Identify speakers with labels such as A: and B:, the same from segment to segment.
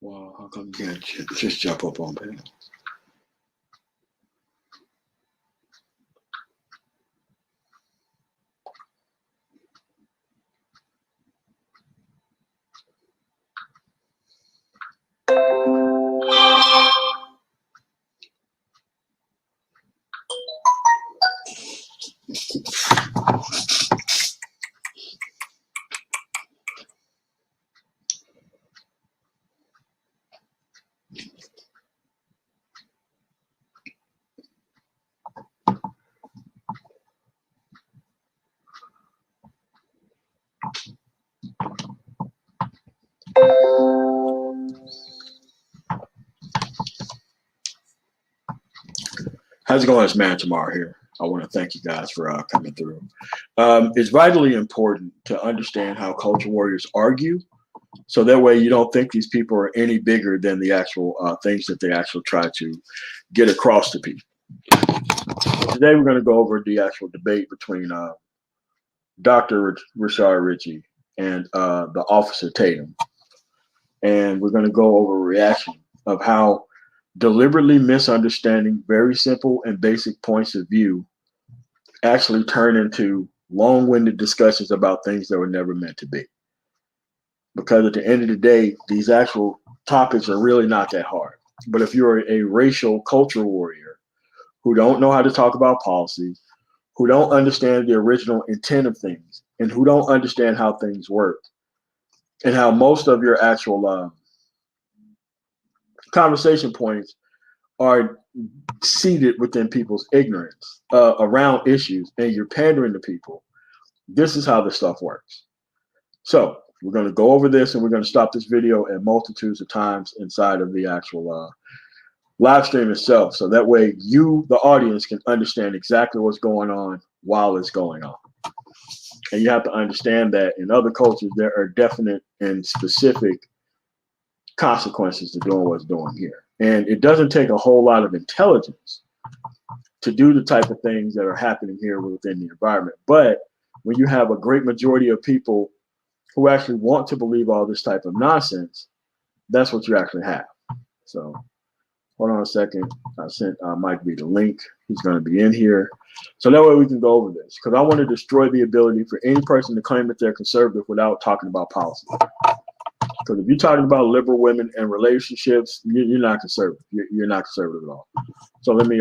A: Well, how come you can't just jump up on panel? How's it going? It's Man Tomorrow here. I want to thank you guys for coming through. It's vitally important to understand how culture warriors argue, so that way you don't think these people are any bigger than the actual things that they actually try to get across to people. Today we're going to go over the actual debate between Dr. Rashad Richey and the officer Tatum. And we're going to go over a reaction of how deliberately misunderstanding very simple and basic points of view actually turn into long-winded discussions about things that were never meant to be. Because at the end of the day, these actual topics are really not that hard. But if you're a racial culture warrior who don't know how to talk about policy, who don't understand the original intent of things, and who don't understand how things work, and how most of your actual conversation points are seated within people's ignorance around issues, and you're pandering to people, this is how this stuff works. So we're going to go over this, and we're going to stop this video at multitudes of times inside of the actual live stream itself. So that way you, the audience, can understand exactly what's going on while it's going on. And you have to understand that in other cultures, there are definite and specific consequences to doing what's doing here. And it doesn't take a whole lot of intelligence to do the type of things that are happening here within the environment. But when you have a great majority of people who actually want to believe all this type of nonsense, that's what you actually have. So hold on a second. I sent Mike B the link. He's going to be in here. So that way we can go over this, because I want to destroy the ability for any person to claim that they're conservative without talking about policy. Because if you're talking about liberal women and relationships, you're not conservative. You're not conservative at all. So let me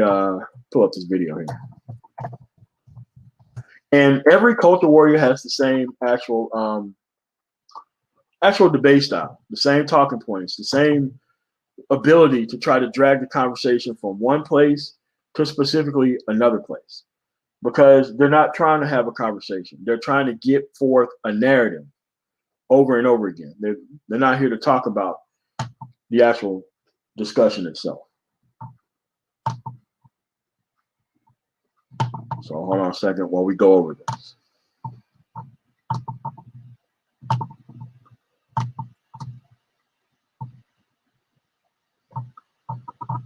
A: pull up this video here. And every culture warrior has the same actual debate style, the same talking points, the same ability to try to drag the conversation from one place to specifically another place, because they're not trying to have a conversation. They're trying to get forth a narrative over and over again. They're not here to talk about the actual discussion itself. So hold on a second while we go over this.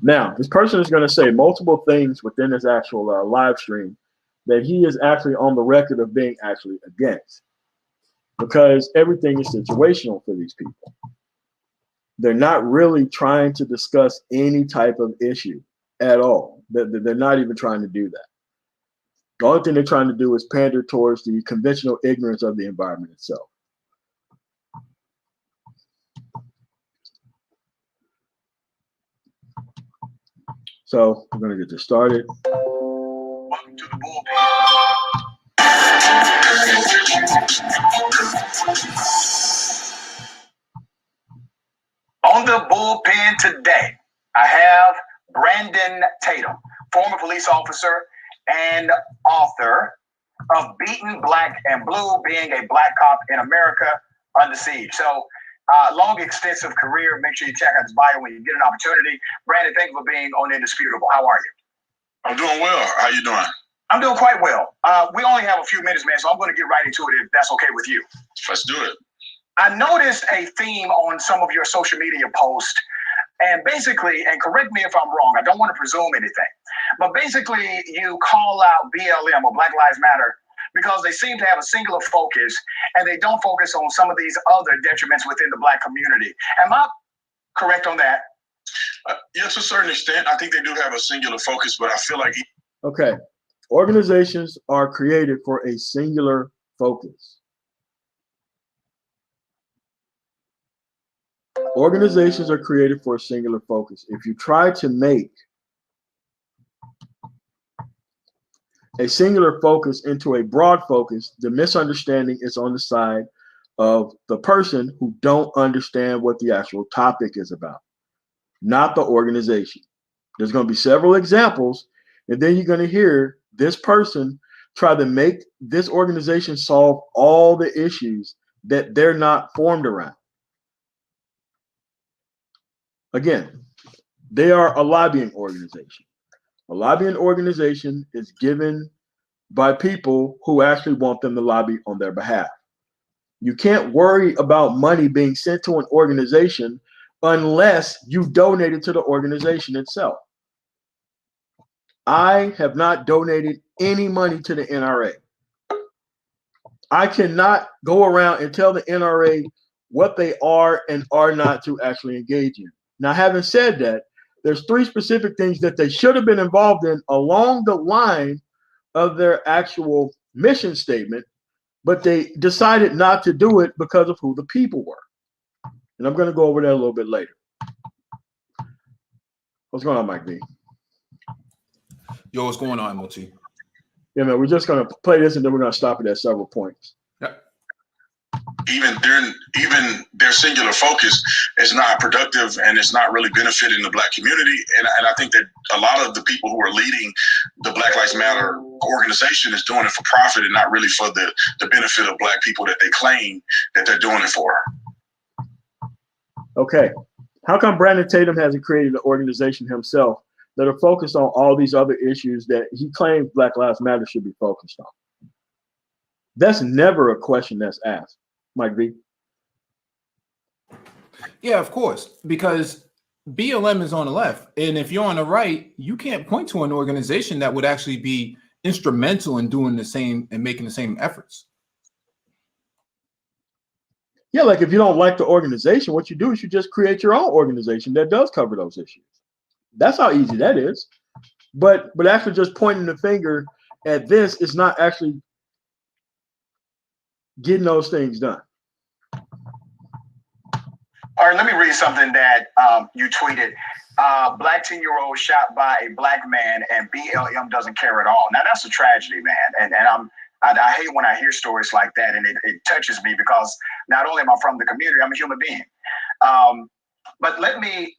A: Now, this person is going to say multiple things within this actual live stream that he is actually on the record of being actually against, because everything is situational for these people. They're not really trying to discuss any type of issue at all. They're not even trying to do that. The only thing they're trying to do is pander towards the conventional ignorance of the environment itself. So we're going to get this started.
B: Welcome to the bullpen. On the bullpen today, I have Brandon Tatum, former police officer and author of Beaten Black and Blue, being a black cop in America under siege. So long, extensive career. Make sure you check out his bio when you get an opportunity. Brandon, thank you for being on Indisputable. How are you?
C: I'm doing well. How you doing?
B: I'm doing quite well. We only have a few minutes, man, so I'm going to get right into it if that's okay with you.
C: Let's do it.
B: I noticed a theme on some of your social media posts, and basically, and correct me if I'm wrong, I don't want to presume anything, but basically you call out BLM or Black Lives Matter because they seem to have a singular focus and they don't focus on some of these other detriments within the black community. Am I correct on that?
C: Yeah, to a certain extent. I think they do have a singular focus, but I feel like
A: Okay. Organizations are created for a singular focus. Organizations are created for a singular focus. If you try to make a singular focus into a broad focus, the misunderstanding is on the side of the person who don't understand what the actual topic is about, not the organization. There's going to be several examples, and then you're going to hear this person try to make this organization solve all the issues that they're not formed around. Again, they are a lobbying organization. A lobbying organization is given by people who actually want them to lobby on their behalf. You can't worry about money being sent to an organization unless you donate it to the organization itself. I have not donated any money to the NRA. I cannot go around and tell the NRA what they are and are not to actually engage in. Now, having said that, there's 3 specific things that they should have been involved in along the line of their actual mission statement, but they decided not to do it because of who the people were. And I'm going to go over that a little bit later. What's going on, Mike B?
D: Yo, what's going on, MOT?
A: Yeah, man, we're just going to play this and then we're going to stop it at several points.
D: Yep.
C: even their singular focus is not productive and it's not really benefiting the Black community. And I think that a lot of the people who are leading the Black Lives Matter organization is doing it for profit and not really for the benefit of Black people that they claim that they're doing it for.
A: Okay. How come Brandon Tatum hasn't created an organization himself that are focused on all these other issues that he claims Black Lives Matter should be focused on? That's never a question that's asked, Mike V.
D: Yeah, of course, because BLM is on the left. And if you're on the right, you can't point to an organization that would actually be instrumental in doing the same and making the same efforts.
A: Yeah, like if you don't like the organization, what you do is you just create your own organization that does cover those issues. That's how easy that is. But actually just pointing the finger at this is not actually getting those things done.
B: All right, let me read something that you tweeted. Black 10-year-old shot by a Black man and BLM doesn't care at all. Now that's a tragedy, man. And I hate when I hear stories like that, and it touches me because not only am I from the community, I'm a human being. But let me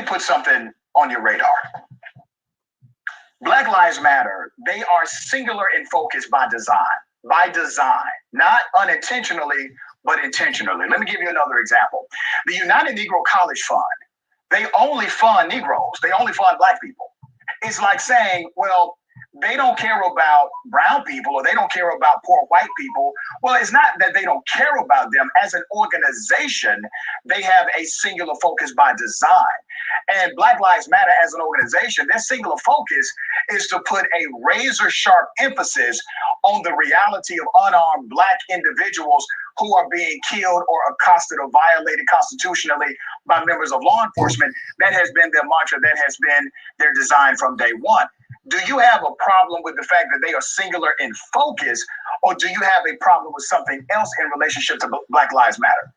B: put something on your radar. Black Lives Matter, they are singular in focus by design, not unintentionally, but intentionally. Let me give you another example. The United Negro College Fund, they only fund Negroes. They only fund Black people. It's like saying, well, they don't care about brown people or they don't care about poor white people. Well, it's not that they don't care about them. As an organization, they have a singular focus by design. And Black Lives Matter as an organization, their singular focus is to put a razor sharp emphasis on the reality of unarmed Black individuals who are being killed or accosted or violated constitutionally by members of law enforcement. That has been their mantra. That has been their design from day one. Do you have a problem with the fact that they are singular in focus, or do you have a problem with something else in relationship to Black Lives Matter?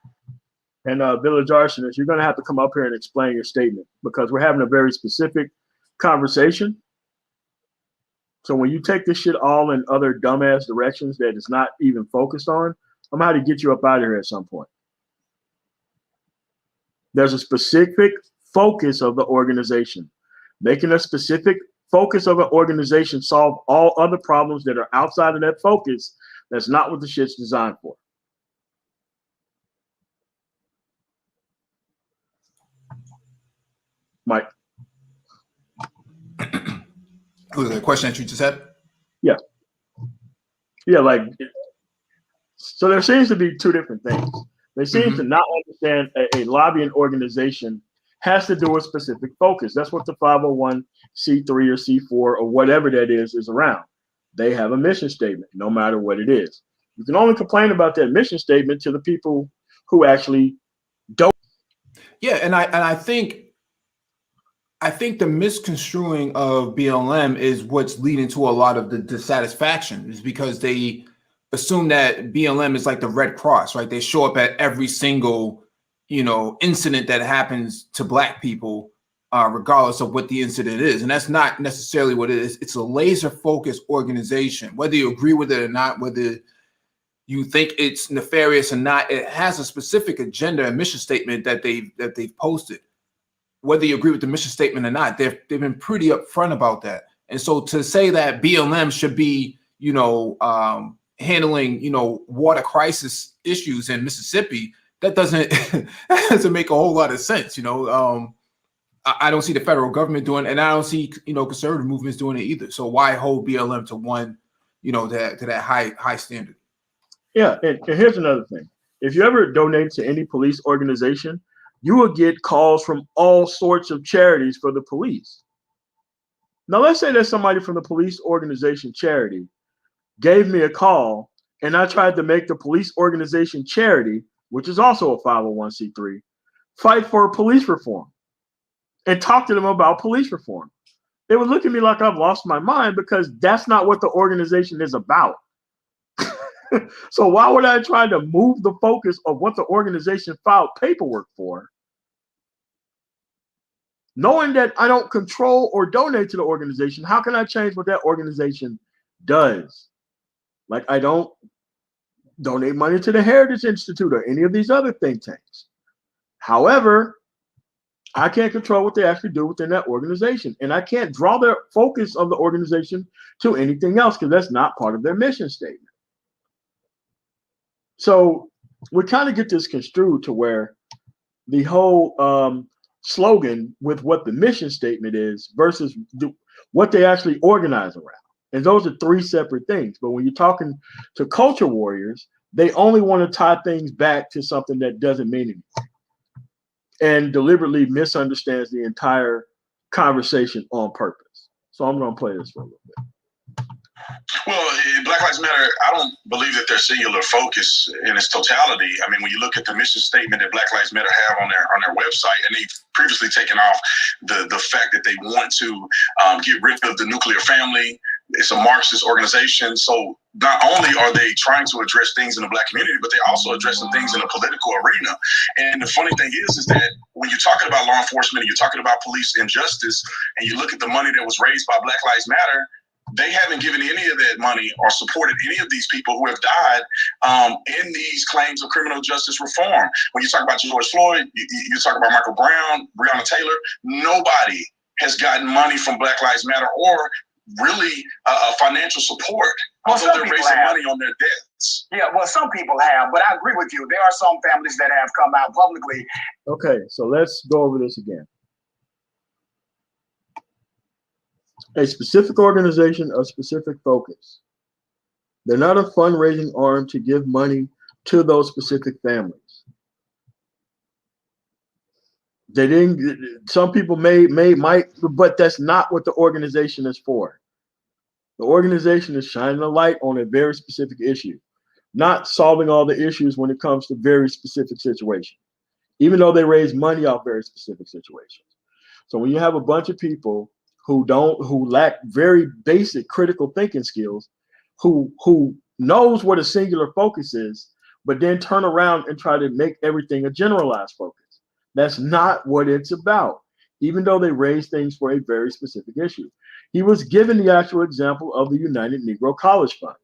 A: And Village Arsonist, you're going to have to come up here and explain your statement because we're having a very specific conversation. So when you take this shit all in other dumbass directions that it's not even focused on, I'm going to have to get you up out of here at some point. There's a specific focus of the organization. Making a specific focus of an organization solve all other problems that are outside of that focus. That's not what the shit's designed for. Mike.
D: Was there a question that you just had?
A: Yeah. Yeah, like, so there seems to be two different things. They seem to not understand a lobbying organization has to do with specific focus. That's what the 501c3 or C4 or whatever that is around. They have a mission statement, no matter what it is. You can only complain about that mission statement to the people who actually don't.
D: Yeah, and I think the misconstruing of BLM is what's leading to a lot of the dissatisfaction, is because they assume that BLM is like the Red Cross, right? They show up at every single, incident that happens to Black people, regardless of what the incident is. And that's not necessarily what it is. It's a laser focused organization, whether you agree with it or not, whether you think it's nefarious or not. It has a specific agenda and mission statement that they've posted. Whether you agree with the mission statement or not, they've been pretty upfront about that. And so to say that BLM should be, handling, water crisis issues in Mississippi, that doesn't make a whole lot of sense. I don't see the federal government doing it, and I don't see, conservative movements doing it either. So why hold BLM to one, to that high standard?
A: Yeah, and here's another thing. If you ever donate to any police organization, you will get calls from all sorts of charities for the police. Now, let's say that somebody from the police organization charity gave me a call, and I tried to make the police organization charity, which is also a 501c3, fight for police reform and talk to them about police reform. They would look at me like I've lost my mind, because that's not what the organization is about. So why would I try to move the focus of what the organization filed paperwork for, knowing that I don't control or donate to the organization? How can I change what that organization does? Like, I don't donate money to the Heritage Institute or any of these other think tanks. However, I can't control what they actually do within that organization. And I can't draw their focus of the organization to anything else, because that's not part of their mission statement. So we kind of get this construed to where the whole slogan with what the mission statement is versus what they actually organize around. And those are three separate things. But when you're talking to culture warriors, they only want to tie things back to something that doesn't mean anything and deliberately misunderstands the entire conversation on purpose. So I'm going to play this for a little bit.
C: Well, Black Lives Matter, I don't believe that their singular focus in its totality. I mean, when you look at the mission statement that Black Lives Matter have on their website, and they've previously taken off the fact that they want to get rid of the nuclear family. It's a Marxist organization. So not only are they trying to address things in the Black community, but they're also addressing things in the political arena. And the funny thing is that when you're talking about law enforcement and you're talking about police injustice, and you look at the money that was raised by Black Lives Matter, they haven't given any of that money or supported any of these people who have died in these claims of criminal justice reform. When you talk about George Floyd, you talk about Michael Brown, Breonna Taylor, nobody has gotten money from Black Lives Matter or really financial support. Although they're raising money on their debts.
B: Yeah, well, some people have, but I agree with you. There are some families that have come out publicly.
A: Okay, so let's go over this again. A specific organization, a specific focus. They're not a fundraising arm to give money to those specific families. They didn't. Some people might, but that's not what the organization is for. The organization is shining a light on a very specific issue, not solving all the issues when it comes to very specific situations, even though they raise money off very specific situations. So when you have a bunch of people who lack very basic critical thinking skills, who knows what a singular focus is, but then turn around and try to make everything a generalized focus. That's not what it's about, even though they raise things for a very specific issue. He was given the actual example of the United Negro College Fund.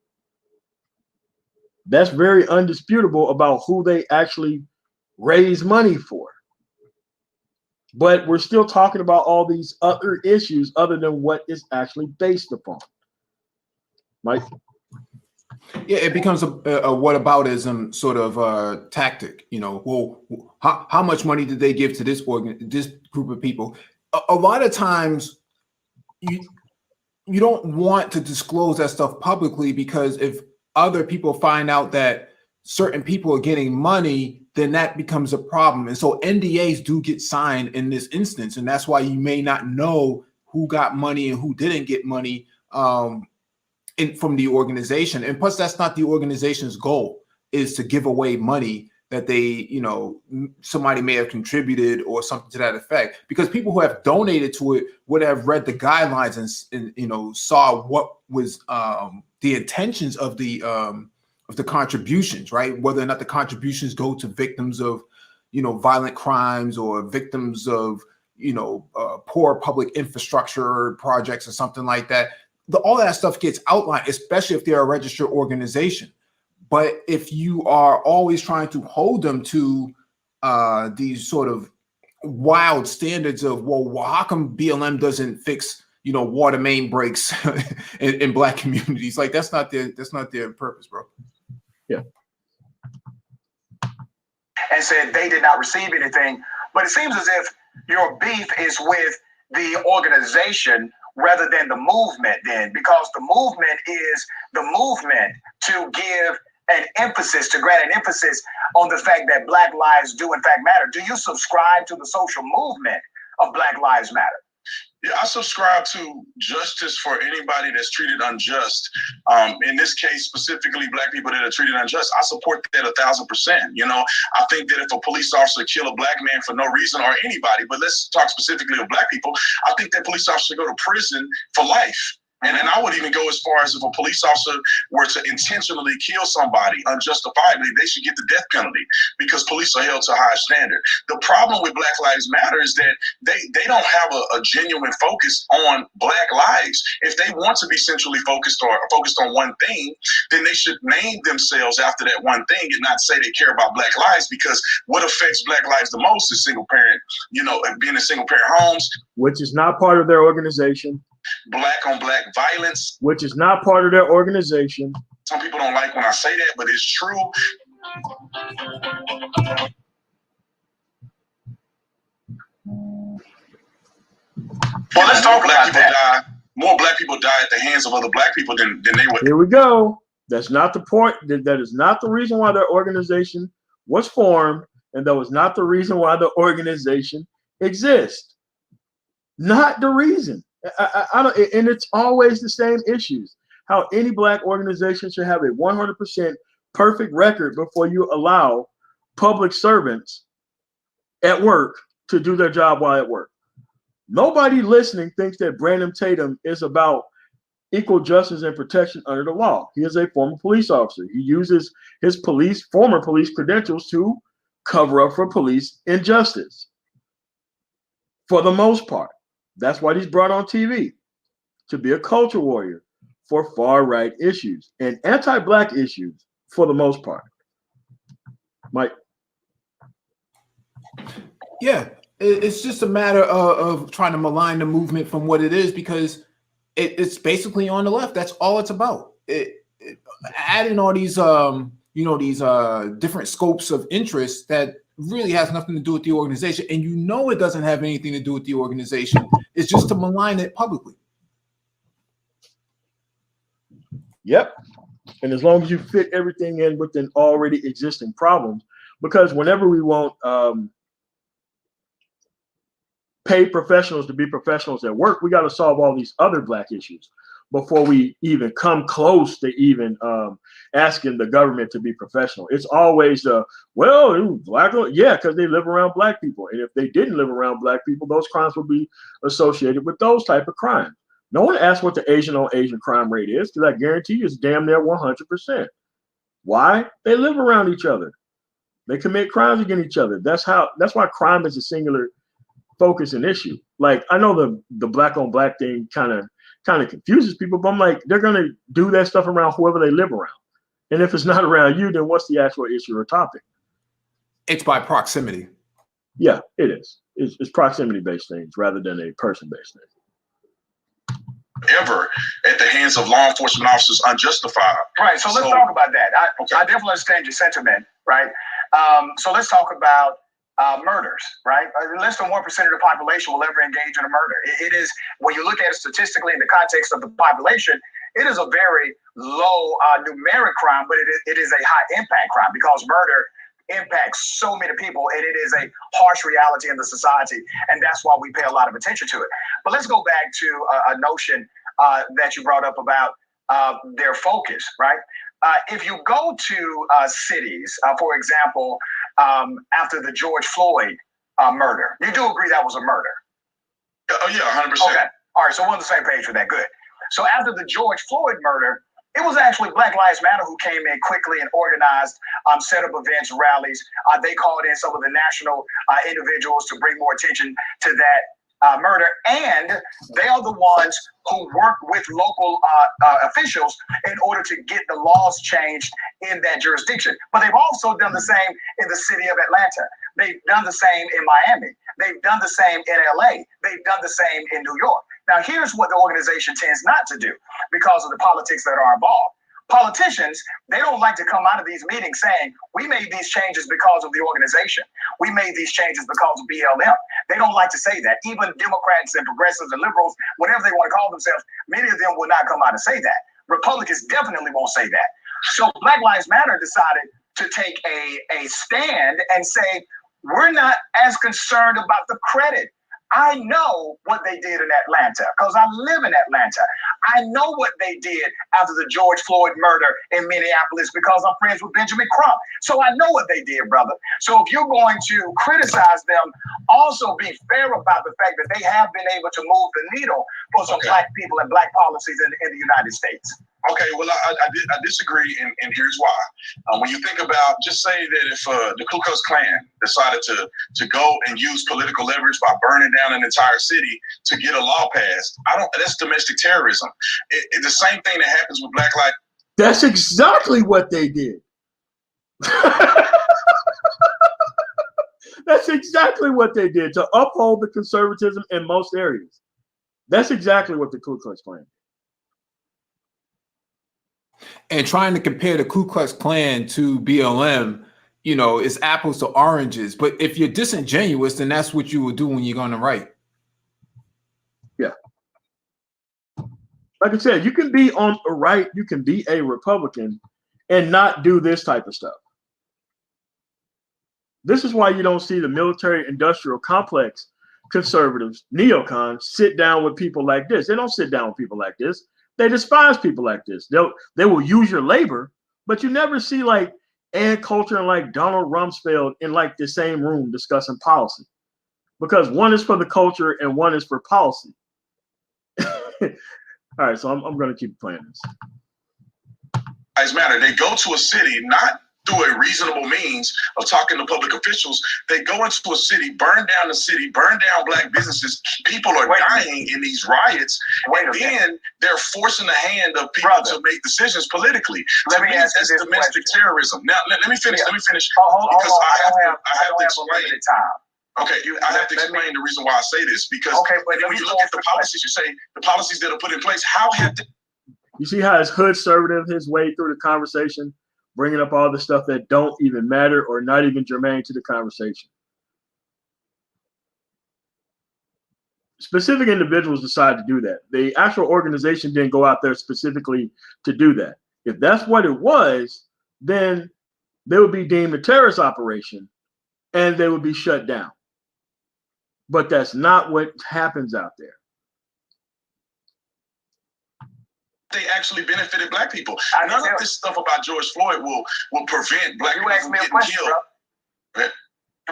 A: That's very undisputable about who they actually raise money for. But we're still talking about all these other issues other than what is actually based upon. Mike?
D: Yeah, it becomes a whataboutism sort of tactic. Well, how much money did they give to this group of people? A lot of times, you don't want to disclose that stuff publicly, because if other people find out that certain people are getting money, then that becomes a problem. And so NDAs do get signed in this instance, and that's why you may not know who got money and who didn't get money from the organization. And plus, that's not the organization's goal, is to give away money that they, somebody may have contributed or something to that effect, because people who have donated to it would have read the guidelines and saw what was the intentions of the contributions, right? Whether or not the contributions go to victims of, violent crimes or victims of, poor public infrastructure projects or something like that. All that stuff gets outlined, especially if they're a registered organization. But if you are always trying to hold them to these sort of wild standards of, well, how come BLM doesn't fix, water main breaks in Black communities? Like that's not their purpose, bro.
A: Yeah.
B: And said they did not receive anything, but it seems as if your beef is with the organization rather than the movement. Then, because the movement is the movement to give to grant an emphasis on the fact that Black lives do in fact matter. Do you subscribe to the social movement of Black Lives Matter?
C: Yeah, I subscribe to justice for anybody that's treated unjust. In this case, specifically Black people that are treated unjust, I support that 1,000%. I think that if a police officer kill a Black man for no reason, or anybody, but let's talk specifically of Black people, I think that police officer should go to prison for life. And I would even go as far as if a police officer were to intentionally kill somebody unjustifiably, they should get the death penalty, because police are held to a high standard. The problem with Black Lives Matter is that they don't have a genuine focus on Black lives. If they want to be centrally focused or focused on one thing, then they should name themselves after that one thing and not say they care about Black lives, because what affects Black lives the most is single parent, being in single parent homes.
A: Which is not part of their organization.
C: Black on Black violence,
A: which is not part of their organization.
C: Some people don't like when I say that, but it's true. Well, let's talk about that. More Black people die at the hands of other Black people than they would.
A: Here we go. That's not the point. That is not the reason why their organization was formed, and that was not the reason why the organization exists. Not the reason. I don't, and it's always the same issues. How any Black organization should have a 100% perfect record before you allow public servants at work to do their job while at work. Nobody listening thinks that Brandon Tatum is about equal justice and protection under the law. He is a former police officer. He uses his former police credentials to cover up for police injustice. For the most part. That's why he's brought on TV, to be a culture warrior for far-right issues and anti-Black issues for the most part. Mike?
D: Yeah, it's just a matter of trying to malign the movement from what it is, because it's basically on the left. That's all it's about. Adding all these, these different scopes of interest that really has nothing to do with the organization, and it doesn't have anything to do with the organization. It's just to malign it publicly.
A: Yep. And as long as you fit everything in within already existing problems, because whenever we want pay professionals to be professionals at work, we got to solve all these other Black issues before we even come close to even asking the government to be professional. It's always Black, yeah, because they live around Black people. And if they didn't live around Black people, those crimes would be associated with those type of crimes. No one asks what the Asian on Asian crime rate is, because I guarantee you it's damn near 100%. Why? They live around each other. They commit crimes against each other. That's why crime is a singular focus and issue. Like, I know the Black on Black thing kind of confuses people, but I'm like, they're going to do that stuff around whoever they live around. And if it's not around you, then what's the actual issue or topic?
D: It's by proximity.
A: Yeah, it is. It's proximity-based things rather than a person-based thing.
C: Ever at the hands of law enforcement officers unjustified.
B: Right, so let's talk about that. I definitely understand your sentiment, right? So let's talk about murders, right? Less than 1% of the population will ever engage in a murder. It is, when you look at it statistically in the context of the population, it is a very low numeric crime, but it is a high impact crime, because murder impacts so many people, and it is a harsh reality in the society, and that's why we pay a lot of attention to it. But let's go back to a notion that you brought up about their focus, right? if you go to cities, for example, after the George Floyd murder, you do agree that was a murder?
C: Oh yeah, 100%.
B: Okay. All right. So we're on the same page for that. Good. So after the George Floyd murder, it was actually Black Lives Matter who came in quickly and organized set up events, rallies. They called in some of the national individuals to bring more attention to that murder. And they are the ones who work with local officials in order to get the laws changed in that jurisdiction. But they've also done the same in the city of Atlanta. They've done the same in Miami. They've done the same in LA. They've done the same in New York. Now, here's what the organization tends not to do because of the politics that are involved. Politicians, they don't like to come out of these meetings saying, we made these changes because of the organization. We made these changes because of BLM. They don't like to say that. Even Democrats and progressives and liberals, whatever they want to call themselves, many of them will not come out and say that. Republicans definitely won't say that. So Black Lives Matter decided to take a stand and say, we're not as concerned about the credit. I know what they did in Atlanta because I live in Atlanta. I know what they did after the George Floyd murder in Minneapolis because I'm friends with Benjamin Crump. So I know what they did, brother. So if you're going to criticize them, also be fair about the fact that they have been able to move the needle for some Black people and Black policies in the United States.
C: Okay, well, I disagree, and here's why. When you think about, just say that if the Ku Klux Klan decided to go and use political leverage by burning down an entire city to get a law passed, that's domestic terrorism. It's the same thing that happens with Black Lives.
A: That's exactly what they did. That's exactly what they did to uphold the conservatism in most areas. That's exactly what the Ku Klux Klan did.
D: And trying to compare the Ku Klux Klan to BLM, you know, is apples to oranges. But if you're disingenuous, then that's what you will do when you're going to write.
A: Yeah. Like I said, you can be on the right, you can be a Republican and not do this type of stuff. This is why you don't see the military industrial complex conservatives, neocons, sit down with people like this. They don't sit down with people like this. They despise people like this. They will use your labor, but you never see like Ann Coulter and like Donald Rumsfeld in like the same room discussing policy, because one is for the culture and one is for policy. All right, so I'm going to keep playing this.
C: Lives Matter. They go to a city not through a reasonable means of talking to public officials. They go into a city, burn down the city, burn down Black businesses. People are dying in these riots. And then they're forcing the hand of people to make decisions politically.
B: Let me ask
C: that's
B: you this
C: domestic
B: question.
C: terrorism. Now, let me finish. Let me finish.
B: Because
C: I have to
B: explain.
C: Okay, I have to explain the reason why I say this, because when you look at the policies, you say the policies that are put in place, how have they?
A: You see how it's hood-servative his way through the conversation, bringing up all the stuff that don't even matter or not even germane to the conversation. Specific individuals decide to do that. The actual organization didn't go out there specifically to do that. If that's what it was, then they would be deemed a terrorist operation and they would be shut down. But that's not what happens out there.
C: They actually benefited Black people. None of this stuff about George Floyd will prevent Black people from getting killed.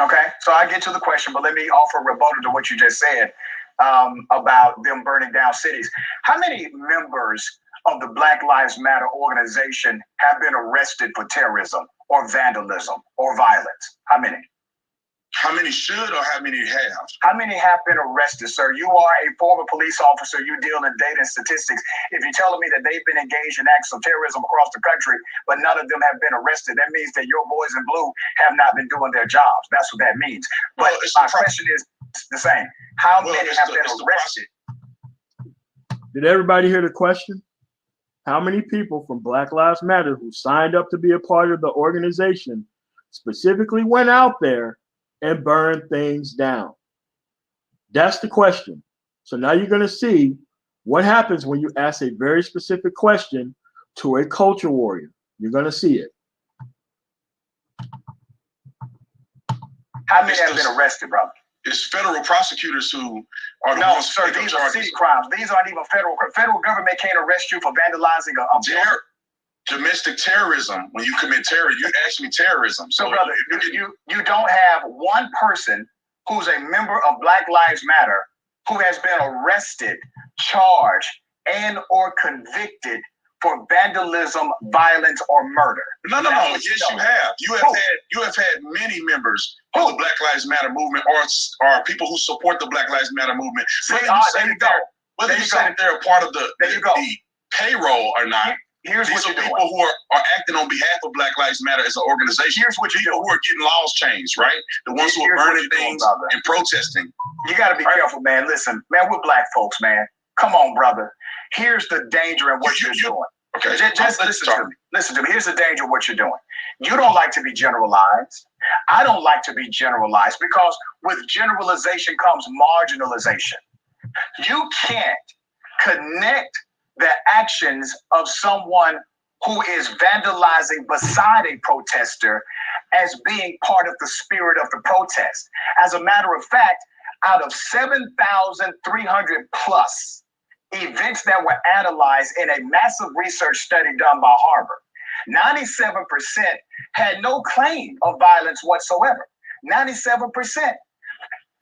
B: Okay, so I get to the question, but let me offer a rebuttal to what you just said about them burning down cities. How many members of the Black Lives Matter organization have been arrested for terrorism or vandalism or violence? How many?
C: How many should or how many have?
B: How many have been arrested, sir? You are a former police officer. You deal in data and statistics. If you're telling me that they've been engaged in acts of terrorism across the country, but none of them have been arrested, that means that your boys in blue have not been doing their jobs. That's what that means. But my question is the same. How many have been arrested?
A: Did everybody hear the question? How many people from Black Lives Matter who signed up to be a part of the organization specifically went out there and burn things down? That's the question. So now you're going to see what happens when you ask a very specific question to a culture warrior. You're going to see it.
B: How many have been arrested, brother?
C: It's federal prosecutors who are the ones.
B: Sir, these are city crimes. These aren't even federal. Federal government can't arrest you for vandalizing a building.
C: Domestic terrorism, when you commit terror, you actually terrorism.
B: So brother, you don't have one person who's a member of Black Lives Matter who has been arrested, charged, and or convicted for vandalism, violence, or murder.
C: No. Yes, you have. You have had many members of the Black Lives Matter movement, or people who support the Black Lives Matter movement. Whether you say that they're a part of the payroll or not.
B: Here's
C: These
B: what
C: are
B: you're
C: people
B: doing.
C: who are acting on behalf of Black Lives Matter as an organization.
B: Here's what
C: people who are getting laws changed, right? The ones who are burning things and protesting.
B: You got to be careful, man. Listen, man, we're Black folks, man. Come on, brother. Here's the danger in what you're doing.
C: Okay,
B: just listen to me. Listen to me. Here's the danger of what you're doing. You don't like to be generalized. I don't like to be generalized, because with generalization comes marginalization. You can't connect the actions of someone who is vandalizing beside a protester as being part of the spirit of the protest. As a matter of fact, out of 7,300 plus events that were analyzed in a massive research study done by Harvard, 97% had no claim of violence whatsoever. 97%.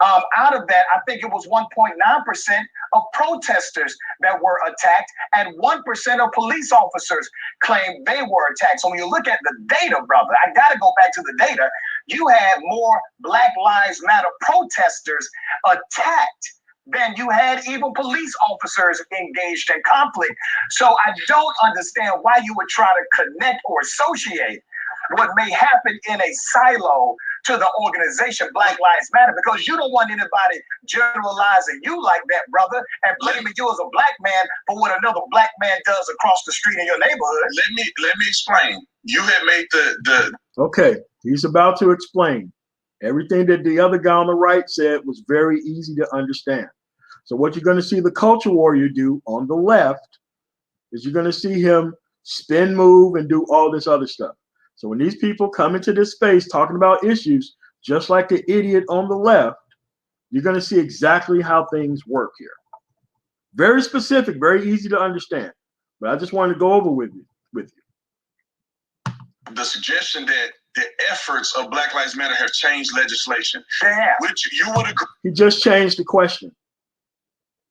B: Out of that, I think it was 1.9% of protesters that were attacked, and 1% of police officers claimed they were attacked. So when you look at the data, brother, I got to go back to the data. You had more Black Lives Matter protesters attacked than you had even police officers engaged in conflict. So I don't understand why you would try to connect or associate what may happen in a silo to the organization Black Lives Matter, because you don't want anybody generalizing you like that, brother, and blaming you as a black man for what another black man does across the street in your neighborhood.
C: Let me explain. You have made the
A: Okay, he's about to explain. Everything that the other guy on the right said was very easy to understand. So what you're going to see the culture warrior do on the left is you're going to see him spin, move, and do all this other stuff. So when these people come into this space talking about issues, just like the idiot on the left, you're going to see exactly how things work here. Very specific, very easy to understand. But I just wanted to go over with you.
C: The suggestion that the efforts of Black Lives Matter have changed legislation, which you would agree.
A: He just changed the question.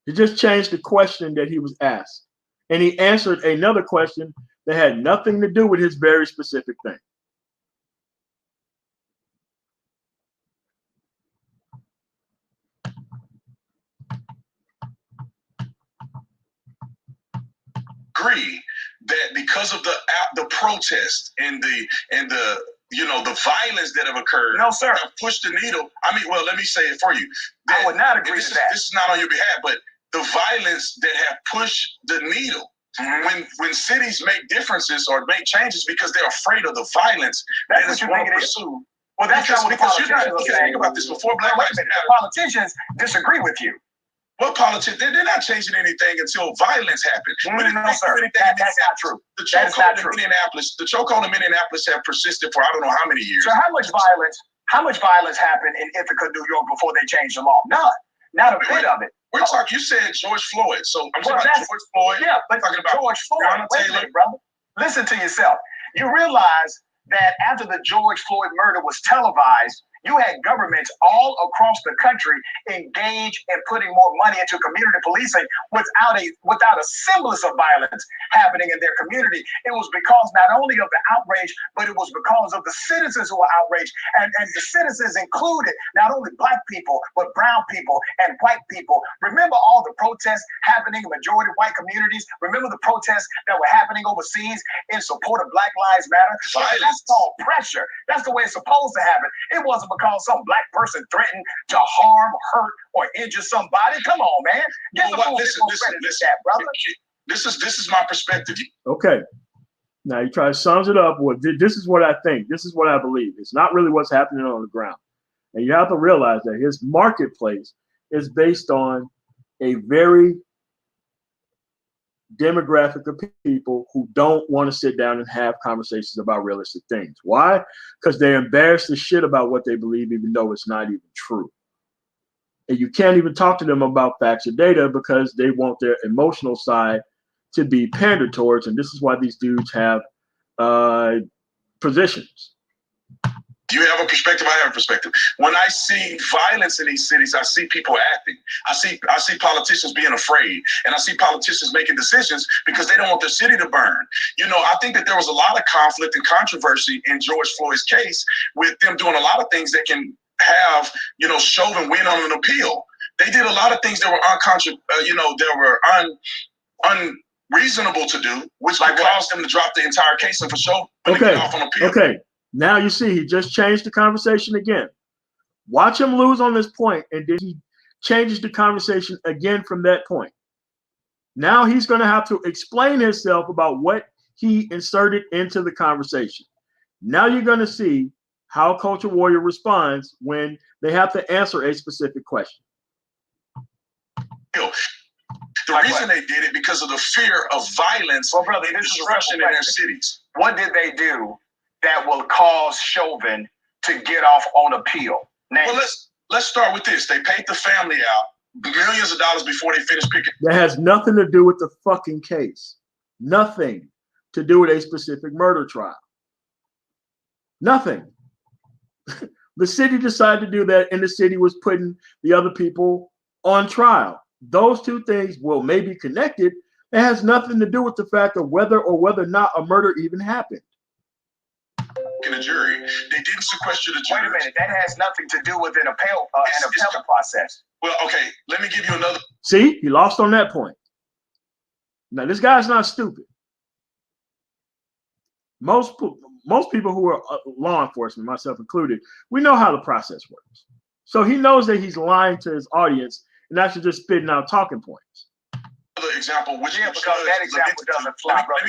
A: He just changed the question that he was asked. And he answered another question that had nothing to do with his very specific thing.
C: Agree that because of the protest and the the violence that have occurred,
B: no, sir,
C: have pushed the needle. I mean, well, let me say it for you.
B: I would not agree to that.
C: This is not on your behalf, but the violence that have pushed the needle. When cities make differences or make changes because they're afraid of the violence that is being pursued.
B: Well, that's not what politicians are saying.
C: Think about this before Black Lives Matter.
B: Politicians disagree with you.
C: What politicians? They're not changing anything until violence happens.
B: No, sir. That's not true.
C: The chokehold in Minneapolis have persisted for I don't know how many years.
B: So how much violence happened in Ithaca, New York before they changed the law? None. Not a bit of it.
C: We're talking. You said George Floyd, so I'm talking about George Floyd.
B: Yeah, but talking about George Floyd. Wait a minute, brother. Listen to yourself. You realize that after the George Floyd murder was televised, you had governments all across the country engage in putting more money into community policing without a semblance of violence happening in their community. It was because not only of the outrage, but it was because of the citizens who were outraged. And the citizens included not only black people, but brown people and white people. Remember all the protests happening in majority white communities? Remember the protests that were happening overseas in support of Black Lives Matter? That's called pressure. That's the way it's supposed to happen. It wasn't because some black person threatened to harm, hurt, or injure somebody. Come on, man. Listen, brother.
C: This is my perspective.
A: Okay. Now you try to sum it up. Well, this is what I think. This is what I believe. It's not really what's happening on the ground. And you have to realize that his marketplace is based on a very demographic of people who don't want to sit down and have conversations about realistic things. Why? Because they're embarrassed as shit about what they believe, even though it's not even true. And you can't even talk to them about facts or data because they want their emotional side to be pandered towards. And this is why these dudes have positions.
C: You have a perspective. I have a perspective. When I see violence in these cities, I see people acting. I see politicians being afraid, and I see politicians making decisions because they don't want their city to burn. You know, I think that there was a lot of conflict and controversy in George Floyd's case with them doing a lot of things that can have, you know, Chauvin win on an appeal. They did a lot of things that were unreasonable to do, which caused them to drop the entire case and for Chauvin to get off on appeal.
A: Okay. Now you see he just changed the conversation again. Watch him lose on this point, and then he changes the conversation again from that point. Now he's going to have to explain himself about what he inserted into the conversation. Now you're going to see how Culture Warrior responds when they have to answer a specific question.
C: The reason they did it because of the fear of violence, destruction in their cities.
B: What did they do that will cause Chauvin to get off on appeal?
C: Well, let's start with this. They paid the family out millions of dollars before they finished picking.
A: That has nothing to do with the fucking case. Nothing to do with a specific murder trial. Nothing. The city decided to do that, and the city was putting the other people on trial. Those two things will maybe connected. It has nothing to do with the fact of whether or not a murder even happened.
C: In a jury, they didn't sequester the jury.
B: Wait a minute, that has nothing to do with an appellate process.
C: Well, okay, let me give you another.
A: See, he lost on that point. Now, this guy's not stupid. Most people who are law enforcement, myself included, we know how the process works. So he knows that he's lying to his audience and actually just spitting out talking points.
C: Another example, which
B: because that example doesn't fly, brother.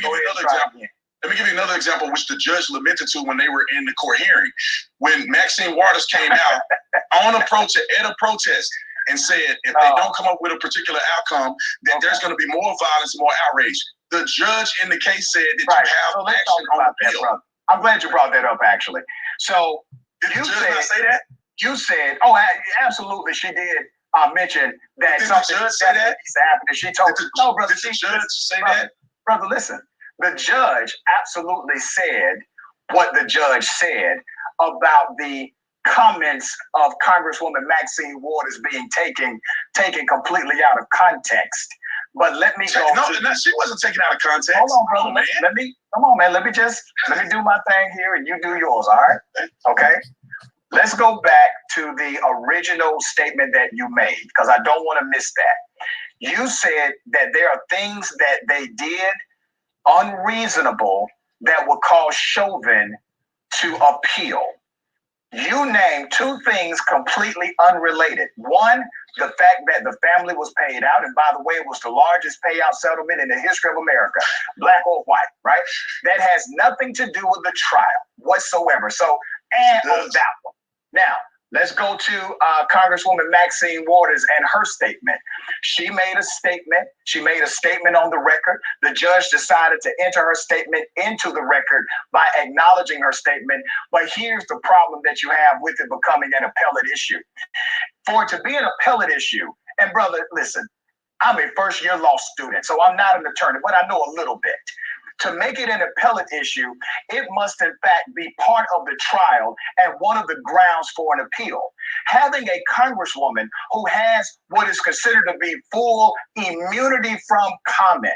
C: Let me give you another example, which the judge lamented to when they were in the court hearing. When Maxine Waters came out at a protest and said, if they don't come up with a particular outcome, then there's going to be more violence, more outrage. The judge in the case said that you have action on appeal.
B: That, I'm glad you brought that up, actually. So
C: did the judge not say that?
B: You said, absolutely, she did mention that
C: did
B: something
C: the judge say that?
B: happened. She told no, brother.
C: Did the judge say that?
B: Brother, listen. The judge absolutely said what the judge said about the comments of Congresswoman Maxine Waters being taken completely out of context. But let me go.
C: No, she wasn't taken out of context.
B: Hold on, brother. Let me do my thing here and you do yours, all right? Okay? Let's go back to the original statement that you made, because I don't want to miss that. You said that there are things that they did unreasonable that would cause Chauvin to appeal. You named two things completely unrelated. One, the fact that the family was paid out, and by the way, it was the largest payout settlement in the history of America, black or white, right? That has nothing to do with the trial whatsoever. So, and on that one. Now, let's go to Congresswoman Maxine Waters and her statement. She made a statement. She made a statement on the record. The judge decided to enter her statement into the record by acknowledging her statement. But here's the problem that you have with it becoming an appellate issue. For it to be an appellate issue, and brother, listen, I'm a first-year law student, so I'm not an attorney, but I know a little bit. To make it an appellate issue, it must in fact be part of the trial and one of the grounds for an appeal. Having a congresswoman who has what is considered to be full immunity from comment.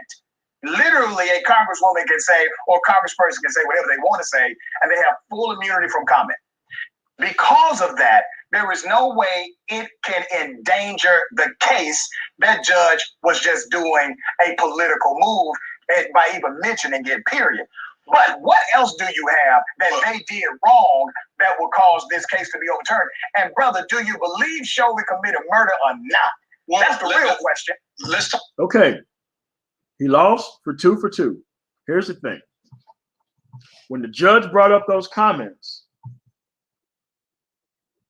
B: Literally, a congresswoman can say, or congressperson can say whatever they want to say, and they have full immunity from comment. Because of that, there is no way it can endanger the case. That judge was just doing a political move by even mentioning it, period. But what else do you have that they did wrong that will cause this case to be overturned? And brother, do you believe Chauvin committed murder or not? Well, that's the real question.
C: Let's talk.
A: Okay. He lost for 2 for 2. Here's the thing. When the judge brought up those comments,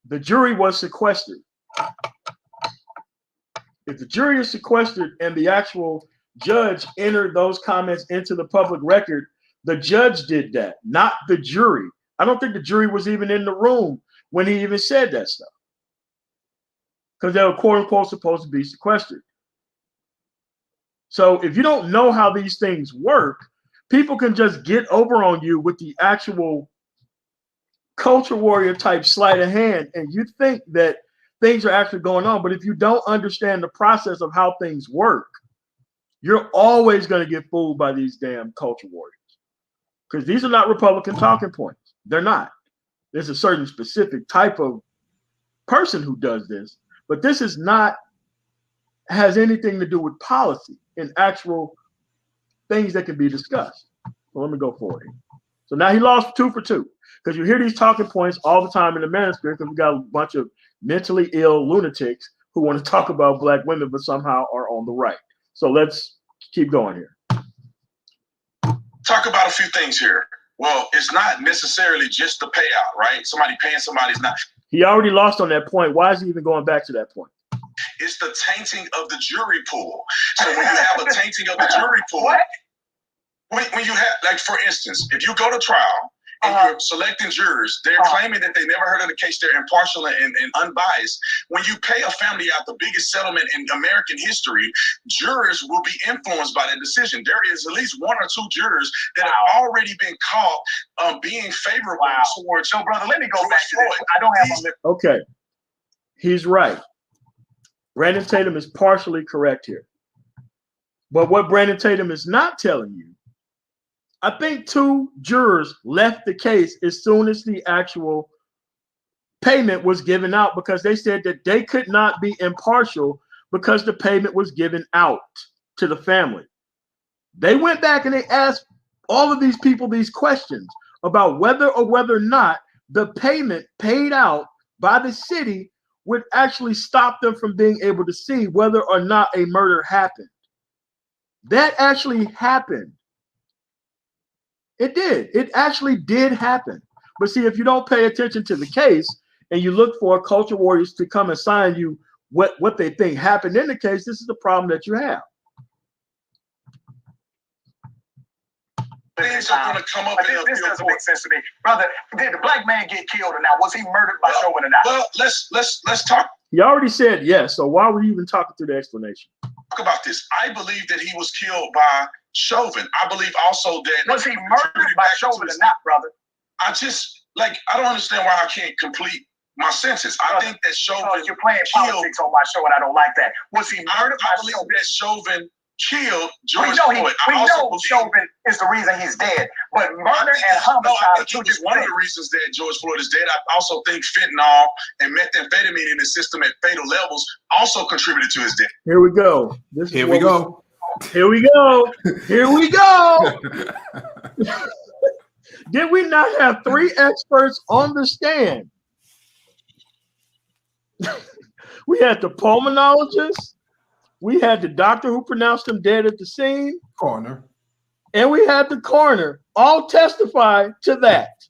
A: the jury was sequestered. If the jury is sequestered and the actual judge entered those comments into the public record, the judge did that, not the jury. I don't think the jury was even in the room when he even said that stuff, because they were quote unquote supposed to be sequestered. So if you don't know how these things work, people can just get over on you with the actual culture warrior type sleight of hand, and you think that things are actually going on. But if you don't understand the process of how things work, you're always going to get fooled by these damn culture warriors. Because these are not Republican talking points. They're not. There's a certain specific type of person who does this, but this is not has anything to do with policy and actual things that can be discussed. So let me go forward. So now he lost 2 for 2 because you hear these talking points all the time in the manosphere because we got a bunch of mentally ill lunatics who want to talk about black women but somehow are on the right. So let's keep going here.
C: Talk about a few things here. Well, it's not necessarily just the payout, right? Somebody paying somebody's not.
A: He already lost on that point. Why is he even going back to that point?
C: It's the tainting of the jury pool. So when you have a tainting of the jury pool, when you have, like, for instance, if you go to trial and you're selecting jurors, they're claiming that they never heard of the case, they're impartial and unbiased. When you pay a family out the biggest settlement in American history, jurors will be influenced by that decision. There is at least 1 or 2 jurors that have already been caught being favorable towards.
B: So, brother, let me go back to this. I don't have a
A: Okay. He's right. Brandon Tatum is partially correct here. But what Brandon Tatum is not telling you, I think 2 jurors left the case as soon as the actual payment was given out because they said that they could not be impartial because the payment was given out to the family. They went back and they asked all of these people these questions about whether or not the payment paid out by the city would actually stop them from being able to see whether or not a murder happened. That actually happened. It did. It actually did happen. But see, if you don't pay attention to the case and you look for culture warriors to come and sign you what they think happened in the case, this is the problem that you have.
C: Things are going to come up.
B: This doesn't make sense to me, brother. Did the black man get killed or not? Was he murdered by Chauvin or not?
C: Well, let's talk.
A: He already said yes. So why were you even talking through the explanation?
C: Talk about this. I believe that he was killed by Chauvin. I believe also that
B: was he murdered by Chauvin or not, brother?
C: I don't understand why I can't complete my sentence. I think that Chauvin.
B: You're playing politics on my show, and I don't like that. Was he murdered by
C: believe
B: Chauvin?
C: that Chauvin killed George
B: Floyd. We know
C: believe
B: Chauvin is the reason he's dead, but murder and homicide are two different
C: one of the reasons that George Floyd is dead. I also think fentanyl and methamphetamine in the system at fatal levels also contributed to his death.
A: Here we go.
D: Here we go.
A: Here we go. Here we go. Did we not have 3 experts on the stand? We had the pulmonologist. We had the doctor who pronounced him dead at the scene.
D: Coroner.
A: And we had the coroner all testify to that.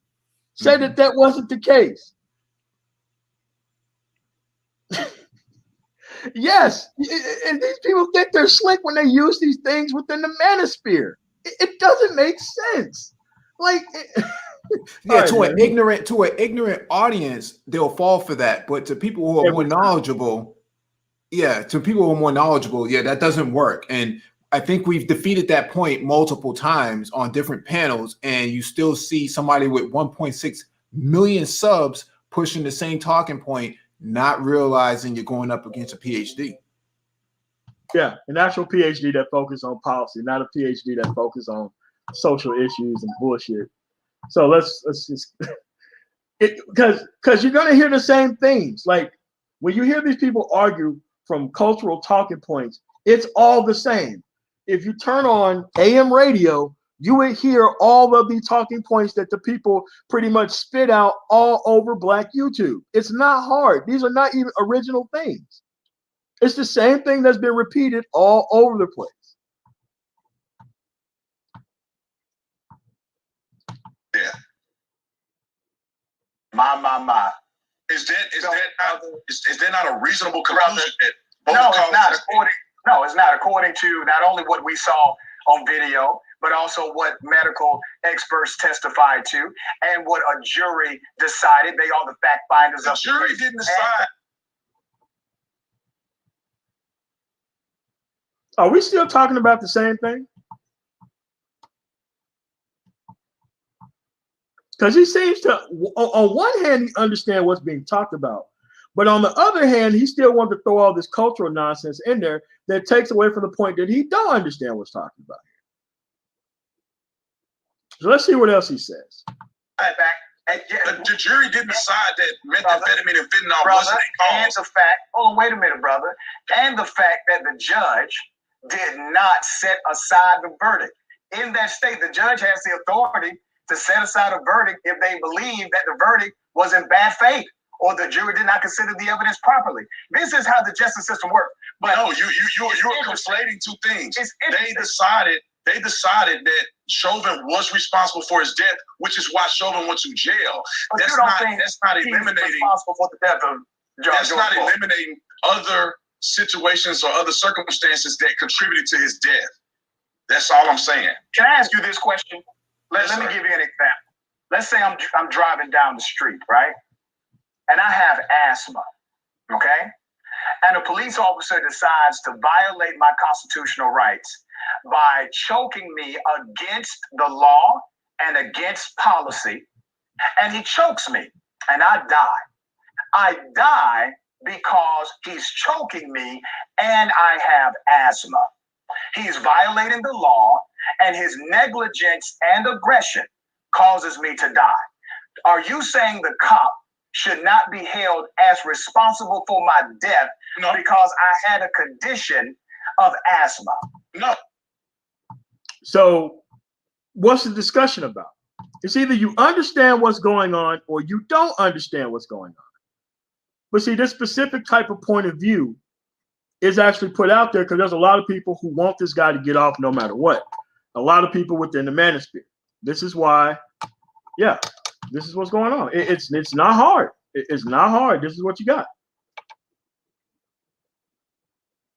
A: Say that wasn't the case. Yes. And these people think they're slick when they use these things within the manosphere. It doesn't make sense. Like,
D: yeah, to an ignorant audience, they'll fall for that. But to people who are more knowledgeable, that doesn't work. And I think we've defeated that point multiple times on different panels, and you still see somebody with 1.6 million subs pushing the same talking point, not realizing you're going up against a PhD.
A: Yeah, an actual PhD that focuses on policy, not a PhD that focuses on social issues and bullshit. So let's just because you're gonna hear the same things. Like when you hear these people argue from cultural talking points, it's all the same. If you turn on AM radio, you would hear all of the talking points that the people pretty much spit out all over Black YouTube. It's not hard. These are not even original things. It's the same thing that's been repeated all over the place.
C: Yeah.
B: My.
C: Is there not a reasonable conclusion that both
B: No, it's not. It's not. According to not only what we saw on video, but also what medical experts testified to, and what a jury decided. They are the fact finders.
C: The jury didn't decide.
A: Are we still talking about the same thing? Because he seems to, on one hand, he understands what's being talked about. But on the other hand, he still wants to throw all this cultural nonsense in there that takes away from the point that he don't understand what's talking about here. So let's see what else he says.
B: Back.
C: The jury didn't decide that methamphetamine and fentanyl wasn't a cause.
B: And the fact, oh, wait a minute, brother. And the fact that the judge did not set aside the verdict. In that state, the judge has the authority to set aside a verdict if they believe that the verdict was in bad faith or the jury did not consider the evidence properly. This is how the justice system works. But
C: no, you're conflating two things. They decided that Chauvin was responsible for his death, which is why Chauvin went to jail.
B: But
C: that's not eliminating
B: responsible for the death of George
C: That's not eliminating other situations or other circumstances that contributed to his death. That's all I'm saying.
B: Can I ask you this question? Let me give you an example. Let's say I'm driving down the street, right? And I have asthma, okay? And a police officer decides to violate my constitutional rights by choking me against the law and against policy, and he chokes me, and I die. I die because he's choking me and I have asthma. He's violating the law, and his negligence and aggression causes me to die. Are you saying the cop should not be held as responsible for my death because I had a condition of asthma?
C: No.
A: So what's the discussion about? It's either you understand what's going on or you don't understand what's going on. But see, this specific type of point of view is actually put out there because there's a lot of people who want this guy to get off no matter what. A lot of people within the manosphere. This is why, yeah, this is what's going on. It's not hard. It's not hard. This is what you got.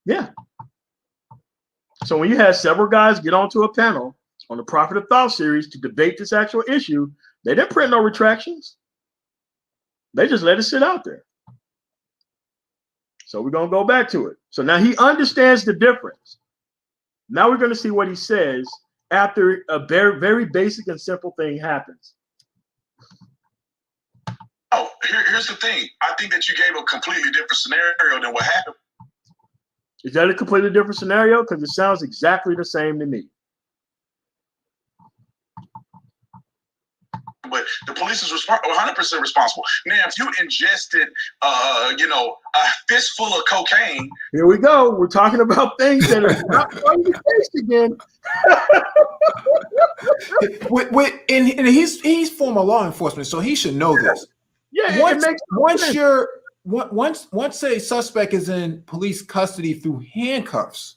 A: Yeah. So when you had several guys get onto a panel on the Prophet of Thought series to debate this actual issue, they didn't print no retractions. They just let it sit out there. So we're going to go back to it. So now he understands the difference. Now we're going to see what he says after a very, very basic and simple thing happens.
C: Oh, here's the thing. I think that you gave a completely different scenario than what happened.
A: Is that a completely different scenario? Because it sounds exactly the same to me.
C: But the police is 100% responsible. Now, if you ingested, a fistful of cocaine.
A: Here we go. We're talking about things that are not on the case again.
D: And he's former law enforcement, so he should know this.
A: Yeah,
D: once a suspect is in police custody through handcuffs,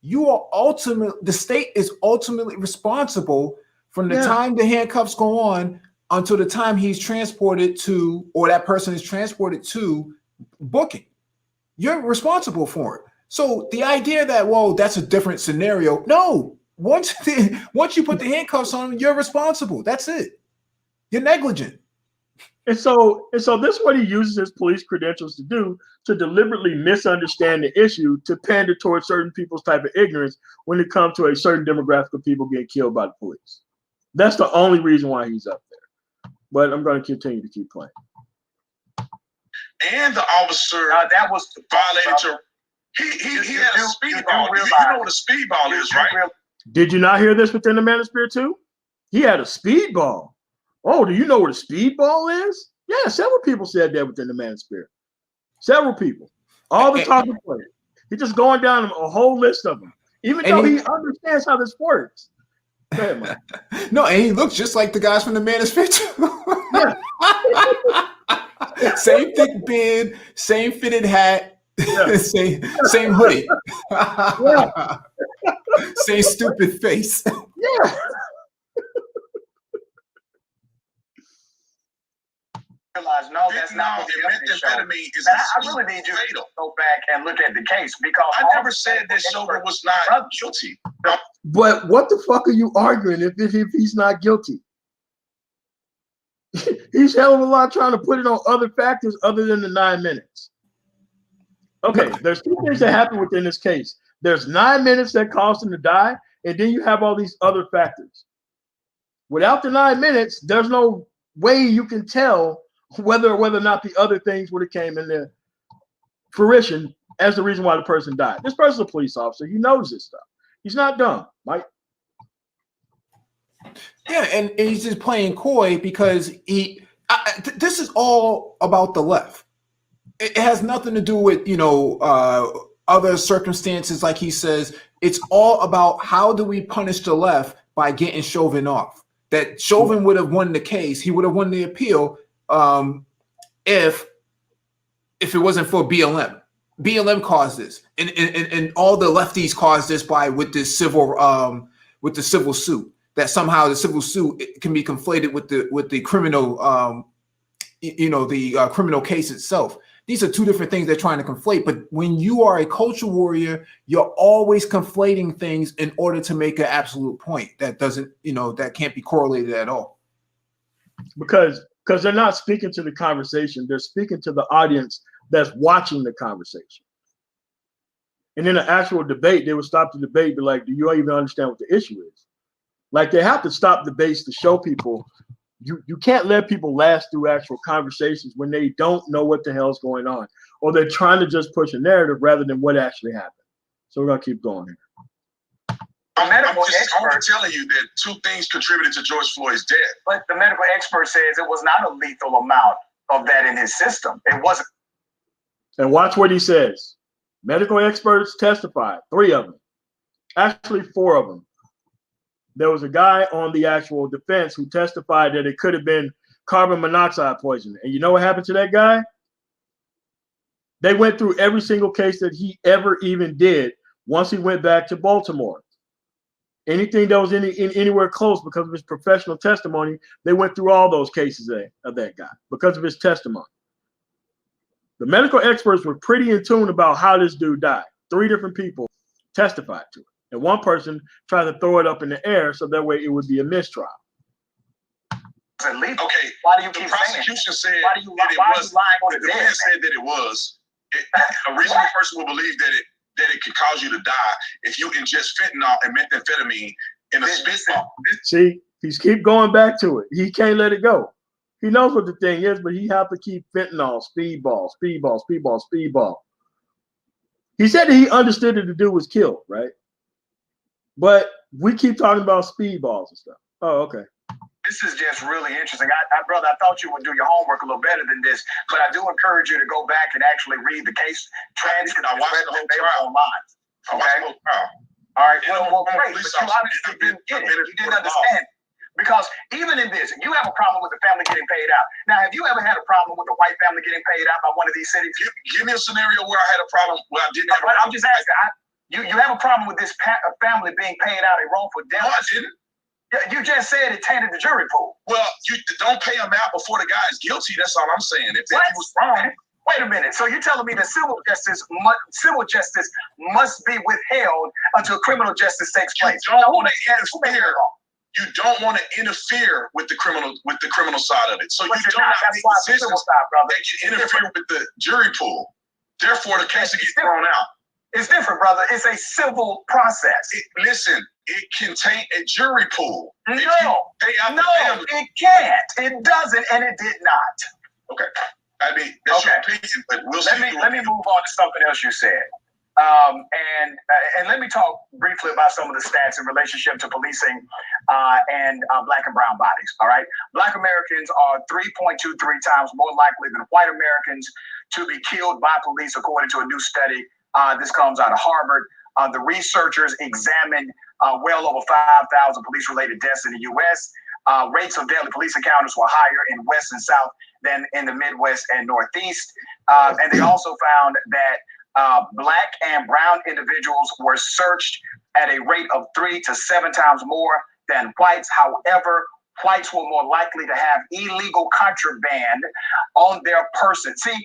D: the state is ultimately responsible from the time the handcuffs go on until the time he's transported to, or that person is transported to booking. You're responsible for it. So the idea that, well, that's a different scenario. No, once you put the handcuffs on him, you're responsible. That's it. You're negligent.
A: And so this is what he uses his police credentials to do, to deliberately misunderstand the issue, to pander towards certain people's type of ignorance when it comes to a certain demographic of people getting killed by the police. That's the only reason why he's up there. But I'm going to continue to keep playing.
C: And the officer
B: that was
C: violated he had a speedball. You know what a speedball is, right?
A: Did you not hear this within the manosphere too? He had a speedball. Oh, do you know what a speedball is? Yeah, several people said that within the manosphere. Several people. All the talking players. He's just going down a whole list of them. Even though he understands how this works. Go ahead, man.
D: No, and he looks just like the guys from the manosphere too. Same thick beard, same fitted hat, same hoodie. Same stupid face.
A: Yeah.
B: No, that's not what
C: methamphetamine is.
B: I really need you to go back and look at the case, because
C: I never said that Chauvin was not guilty.
A: But what the fuck are you arguing if he's not guilty? He's hell of a lot trying to put it on other factors other than the 9 minutes. Okay, there's two things that happen within this case. There's 9 minutes that caused him to die, and then you have all these other factors. Without the 9 minutes, there's no way you can tell whether or not the other things would have came into fruition as the reason why the person died. This person's a police officer. He knows this stuff. He's not dumb, Mike.
D: Yeah, and he's just playing coy because this is all about the left. It has nothing to do with, other circumstances, like he says. It's all about how do we punish the left by getting Chauvin off. That Chauvin would have won the case. He would have won the appeal if it wasn't for BLM. BLM caused this, and all the lefties caused this with the civil suit. That somehow the civil suit can be conflated with the criminal, the criminal case itself. These are two different things they're trying to conflate. But when you are a culture warrior, you're always conflating things in order to make an absolute point that doesn't, that can't be correlated at all.
A: Because they're not speaking to the conversation. They're speaking to the audience that's watching the conversation. And in an actual debate, they would stop the debate, be like, do you even understand what the issue is? Like, they have to stop debates to show people you can't let people last through actual conversations when they don't know what the hell's going on, or they're trying to just push a narrative rather than what actually happened. So we're going to keep going here.
C: I'm just telling you that two things contributed to George Floyd's death.
B: But the medical expert says it was not a lethal amount of that in his system. It wasn't.
A: And watch what he says. Medical experts testified, 3 of them, actually 4 of them. There was a guy on the actual defense who testified that it could have been carbon monoxide poisoning. And you know what happened to that guy? They went through every single case that he ever even did once he went back to Baltimore. Anything that was anywhere close because of his professional testimony, they went through all those cases of that guy because of his testimony. The medical experts were pretty in tune about how this dude died. 3 different people testified to it. And one person tried to throw it up in the air so that way it would be a mistrial.
C: Okay.
B: Why do you
C: the
B: keep
C: prosecution
B: saying
C: said
B: why do you
C: that it was.
B: lying
C: The defense said that it was. A reasonable person will believe that it could cause you to die if you ingest fentanyl and methamphetamine in a spitball.
A: See, he's keep going back to it. He can't let it go. He knows what the thing is, but he have to keep fentanyl, speedball. He said that he understood that the dude was killed, right? But we keep talking about speedballs and stuff. Oh, okay.
B: This is just really interesting. Brother, I thought you would do your homework a little better than this, but I do encourage you to go back and actually read the case transcript.
C: I watched the whole trial
B: online. Okay. All right. Well, great. But you obviously didn't get it. You didn't understand. Because even in this, you have a problem with the family getting paid out. Now, have you ever had a problem with the white family getting paid out by one of these cities?
C: Give me a scenario where I had a problem where I didn't have a problem.
B: I'm just asking. You have a problem with this family being paid out a wrongful death?
C: No, I didn't.
B: You just said it tainted the jury pool.
C: Well, you don't pay him out before the guy is guilty. That's all I'm saying. If he was wrong.
B: Wait a minute. So you're telling me that civil justice must be withheld until criminal justice takes place?
C: You don't want to interfere. You don't want to interfere with the criminal side of it. So you don't make decisions that can interfere with the jury pool. Therefore, the case will get thrown out.
B: It's different, brother. It's a civil process.
C: Listen, it can taint a jury pool.
B: No, it can't. It doesn't, and it did not.
C: Okay. I mean, that's your opinion, but we'll see.
B: Let me move on to something else you said. And let me talk briefly about some of the stats in relationship to policing and Black and brown bodies. All right. Black Americans are 3.23 times more likely than white Americans to be killed by police, according to a new study. This comes out of Harvard. The researchers examined well over 5,000 police-related deaths in the U.S. Rates of deadly police encounters were higher in West and South than in the Midwest and Northeast. And they also found that Black and brown individuals were searched at a rate of 3 to 7 times more than whites. However, whites were more likely to have illegal contraband on their person. See,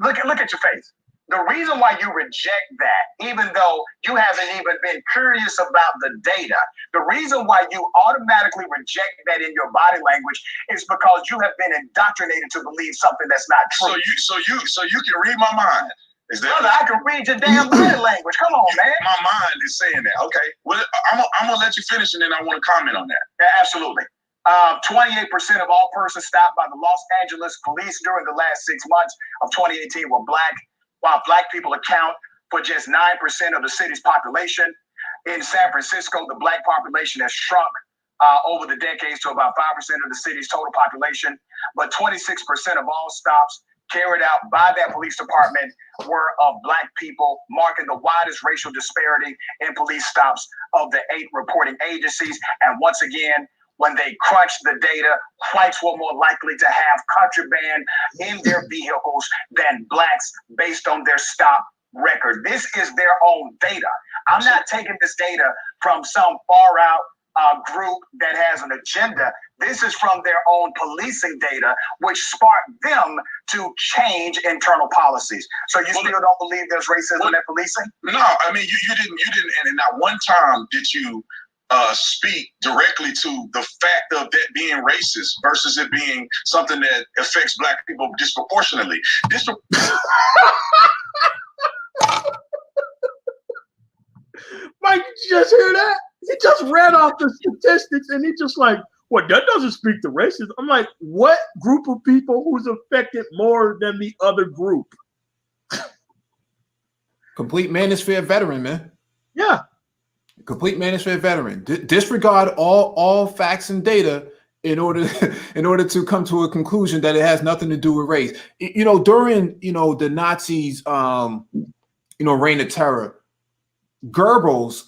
B: look at your face. The reason why you reject that, even though you haven't even been curious about the data, the reason why you automatically reject that in your body language is because you have been indoctrinated to believe something that's not true.
C: So you can read my mind. Is that
B: Brother, I can read your damn body language. Come on, man.
C: My mind is saying that. Okay. Well, I'm gonna let you finish, and then I want to comment on that.
B: Yeah, absolutely. 28% of all persons stopped by the Los Angeles police during the last 6 months of 2018 were Black, while Black people account for just 9% of the city's population. In San Francisco, the Black population has shrunk over the decades to about 5% of the city's total population, but 26% of all stops carried out by that police department were of Black people, marking the widest racial disparity in police stops of the 8 reporting agencies. And once again, when they crunched the data, whites were more likely to have contraband in their vehicles than Blacks based on their stop record. This is their own data. I'm not taking this data from some far out group that has an agenda. This is from their own policing data, which sparked them to change internal policies. So you still don't believe there's racism in policing?
C: No, I mean, you didn't, and not one time did you speak directly to the fact of that being racist versus it being something that affects Black people disproportionately.
A: Mike, did you just hear that? He just read off the statistics and he just like, well, that doesn't speak to racism. I'm like, what group of people who's affected more than the other group?
D: Complete manosphere veteran, man.
A: Yeah.
D: Complete manosphere veteran. Disregard all facts and data in order to come to a conclusion that it has nothing to do with race. During the Nazis reign of terror, Goebbels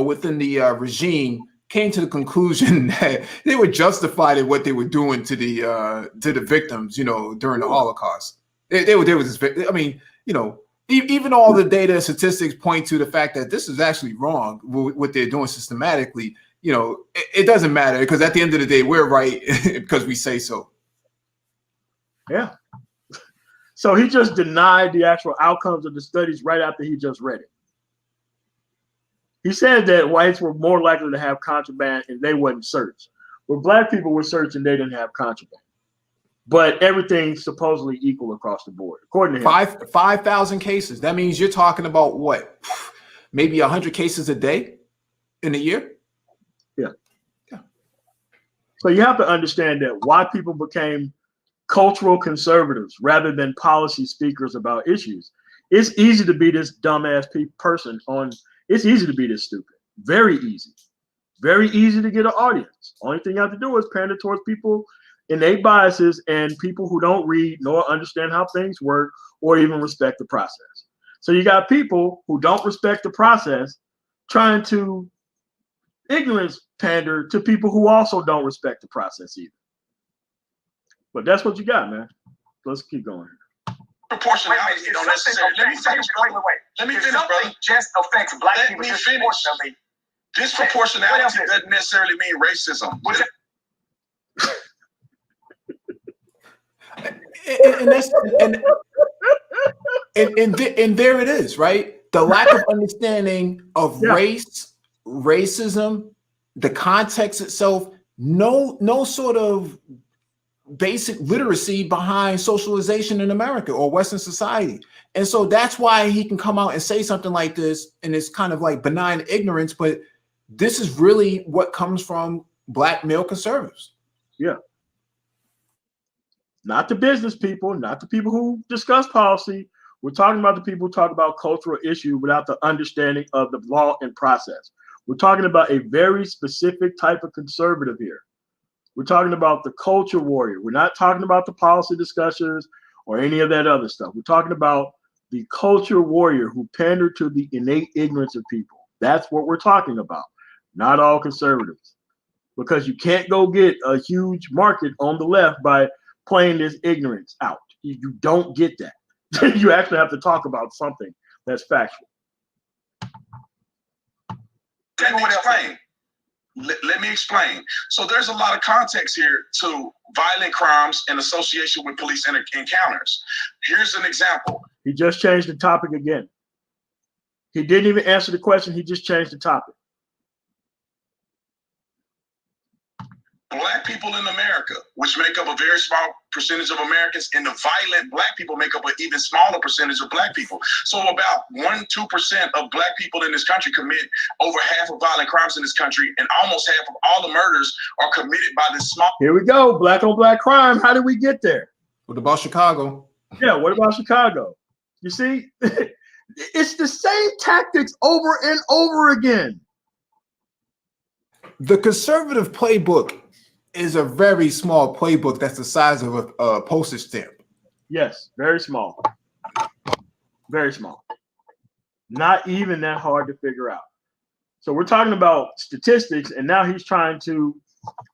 D: within the regime came to the conclusion that they were justified in what they were doing to the victims during the Holocaust. They were just, I mean, even all the data and statistics point to the fact that this is actually wrong, what they're doing systematically. It doesn't matter because at the end of the day, we're right because we say so.
A: Yeah. So he just denied the actual outcomes of the studies right after he just read it. He said that whites were more likely to have contraband and they wouldn't search. When Black people were searching, they didn't have contraband. But everything's supposedly equal across the board, according to him.
D: 5,000 cases. That means you're talking about what? Maybe 100 cases a day in a year?
A: Yeah. So you have to understand that why people became cultural conservatives rather than policy speakers about issues. It's easy to be this dumbass person on. It's easy to be this stupid. Very easy. Very easy to get an audience. Only thing you have to do is pander towards people, innate biases, and people who don't read nor understand how things work or even respect the process. So you got people who don't respect the process trying to ignorance pander to people who also don't respect the process either. But that's what you got, man. Let's keep going.
C: Proportionality don't necessarily. Let me finish, brother. Let me finish, brother.
B: Just affects Black people
C: disproportionately. Disproportionality doesn't necessarily mean racism.
D: And there it is, right? The lack of understanding of race, racism, the context itself, no sort of basic literacy behind socialization in America or Western society. And so that's why he can come out and say something like this, and it's kind of like benign ignorance, but this is really what comes from Black male conservatives.
A: Yeah. Not the business people, not the people who discuss policy. We're talking about the people who talk about cultural issues without the understanding of the law and process. We're talking about a very specific type of conservative here. We're talking about the culture warrior. We're not talking about the policy discussions or any of that other stuff. We're talking about the culture warrior who pandered to the innate ignorance of people. That's what we're talking about. Not all conservatives. Because you can't go get a huge market on the left by playing this ignorance out. You don't get that. You actually have to talk about something that's factual.
C: Let me explain. So there's a lot of context here to violent crimes in association with police encounters. Here's an example.
A: He just changed the topic again. He didn't even answer the question. He just changed the topic.
C: Black people in America, which make up a very small percentage of Americans, and the violent Black people make up an even smaller percentage of Black people. So about 1-2% of Black people in this country commit over half of violent crimes in this country, and almost half of all the murders are committed by this small.
A: Here we go, Black on Black crime. How did we get there?
D: What about Chicago?
A: Yeah, what about Chicago? You see, it's the same tactics over and over again.
D: The conservative playbook is a very small playbook that's the size of a postage stamp.
A: Yes, very small. Very small. Not even that hard to figure out. So we're talking about statistics, and now he's trying to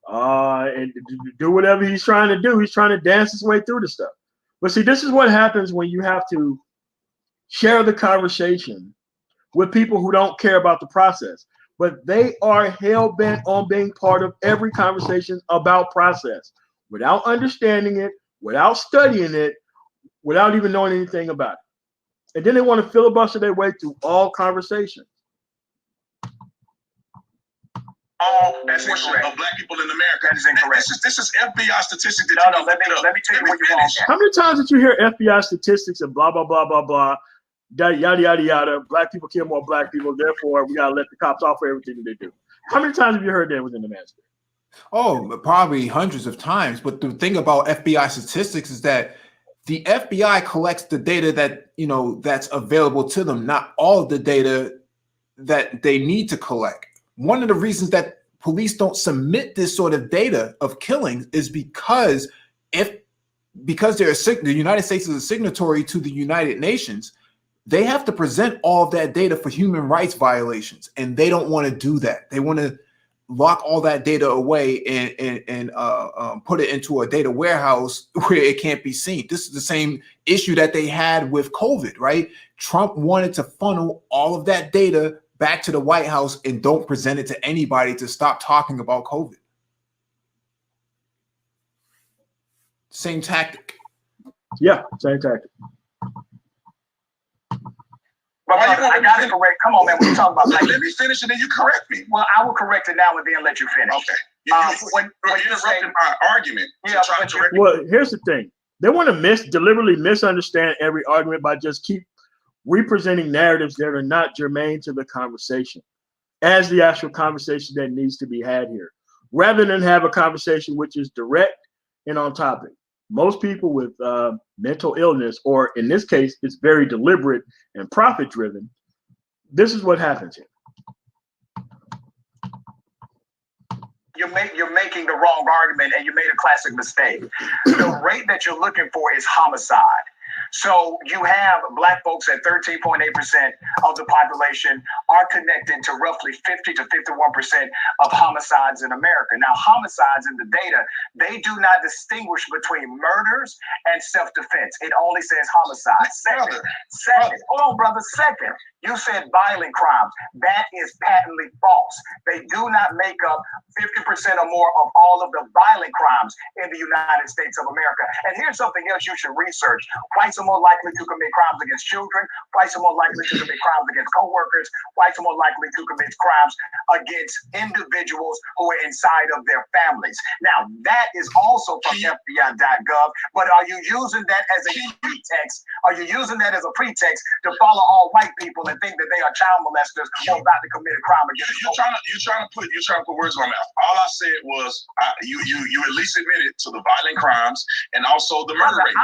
A: and do whatever he's trying to do. He's trying to dance his way through the stuff. But see, this is what happens when you have to share the conversation with people who don't care about the process. But they are hell-bent on being part of every conversation about process without understanding it, without studying it, without even knowing anything about it. And then they want to filibuster their way through all conversations.
C: That's incorrect. Of Black people in America.
B: That is incorrect.
C: This is FBI statistics.
B: No, let me tell you what you want.
A: How many times did you hear FBI statistics and blah, blah, blah, blah, blah, yada, yada, yada, Black people kill more Black people, therefore we got to let the cops off for everything that they do? How many times have you heard that within the master?
D: Oh, probably hundreds of times. But the thing about FBI statistics is that the FBI collects the data that, that's available to them, not all of the data that they need to collect. One of the reasons that police don't submit this sort of data of killings is because the United States is a signatory to the United Nations, they have to present all of that data for human rights violations, and they don't want to do that. They want to lock all that data away and put it into a data warehouse where it can't be seen. This is the same issue that they had with COVID, right? Trump wanted to funnel all of that data back to the White House and don't present it to anybody to stop talking about COVID. Same tactic.
A: Yeah, same tactic.
B: But I got it correct. Come on, man. What are you talking about?
C: Let me finish and then you correct me.
B: Well, I will correct it now and then let you finish.
C: Okay. You're interrupting my argument.
B: Yeah,
A: well, here's the thing. They want to deliberately misunderstand every argument by just keep representing narratives that are not germane to the conversation as the actual conversation that needs to be had here, rather than have a conversation which is direct and on topic. Most people with mental illness, or in this case, it's very deliberate and profit-driven. This is what happens here.
B: You're making the wrong argument, and you made a classic mistake. The rate that you're looking for is homicide. So you have Black folks at 13.8% of the population are connected to roughly 50 to 51% of homicides in America. Now, homicides in the data, they do not distinguish between murders and self-defense. It only says homicide. Second, hold on, brother. Second, you said violent crimes. That is patently false. They do not make up 50% or more of all of the violent crimes in the United States of America. And here's something else you should research. Whites are more likely to commit crimes against children. Whites are more likely to commit crimes against co-workers. Whites are more likely to commit crimes against individuals who are inside of their families. Now, that is also from FBI.gov, but are you using that as a pretext? Are you using that as a pretext to follow all white people and think that they are child molesters or about to commit a crime against
C: you're trying to put words in my mouth. All I said was you at least admitted to the violent crimes and also the murder rate.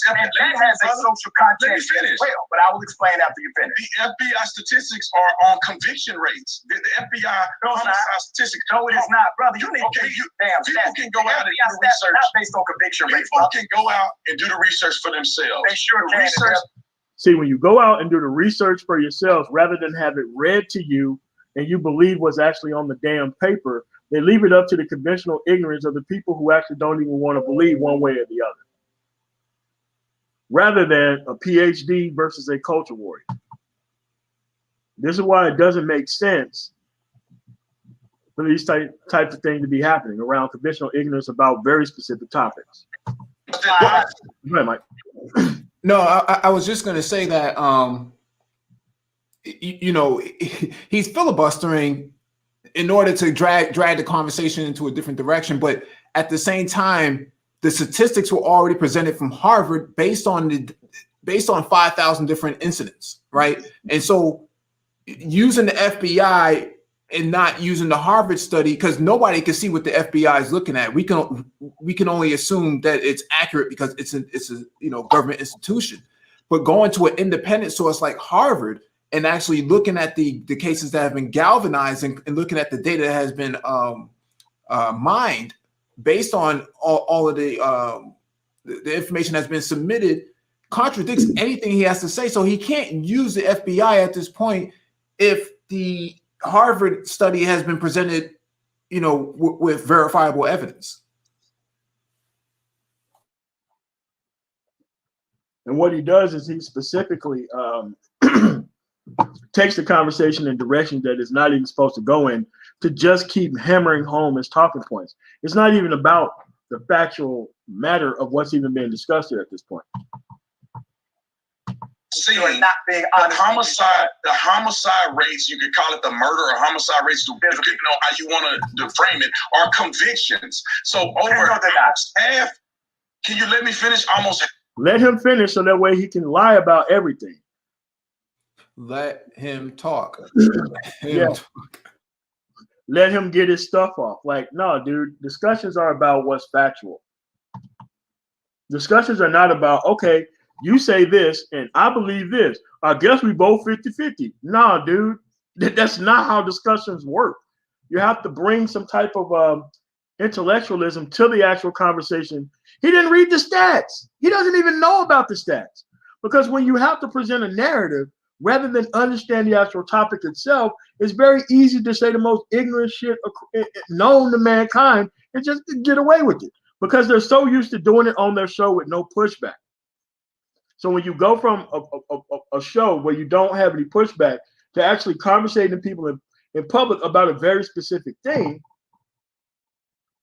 B: And that has a social context as well, but I will explain after you finish.
C: The FBI statistics are on conviction rates. The FBI statistics.
B: No, it is not, brother. You need to damn
C: people can go out and do
B: the research. Not based on conviction rates.
C: People can go out and do the research for themselves.
B: They sure can.
A: See, when you go out and do the research for yourselves, rather than have it read to you and you believe what's actually on the damn paper, they leave it up to the conventional ignorance of the people who actually don't even want to believe one way or the other, rather than a PhD versus a culture warrior. This is why it doesn't make sense for these types of things to be happening around conventional ignorance about very specific topics. Go ahead, Mike.
D: No, I was just going to say that, he's filibustering in order to drag the conversation into a different direction. But at the same time, the statistics were already presented from Harvard based on 5,000 different incidents, right? And so using the FBI and not using the Harvard study, because nobody can see what the FBI is looking at. We can only assume that it's accurate because it's a government institution. But going to an independent source like Harvard and actually looking at the cases that have been galvanized and looking at the data that has been mined based on all of the information that's been submitted contradicts anything he has to say. So he can't use the FBI at this point if the Harvard study has been presented, with verifiable evidence.
A: And what he does is he specifically takes the conversation in directions that it's not even supposed to go in, to just keep hammering home his talking points. It's not even about the factual matter of what's even being discussed here at this point.
C: Seeing the homicide rates, you could call it the murder or homicide rates, depending on how you want to frame it, are convictions. So over half, can you let me finish?
A: Let him finish so that way he can lie about everything.
D: Let him talk.
A: Let him get his stuff off. Like, no, dude, discussions are about what's factual. Discussions are not about, okay, you say this and I believe this. I guess we both 50-50. No, dude, that's not how discussions work. You have to bring some type of intellectualism to the actual conversation. He didn't read the stats. He doesn't even know about the stats. Because when you have to present a narrative, rather than understand the actual topic itself, it's very easy to say the most ignorant shit known to mankind and just get away with it. Because they're so used to doing it on their show with no pushback. So when you go from a show where you don't have any pushback to actually conversating to people in public about a very specific thing,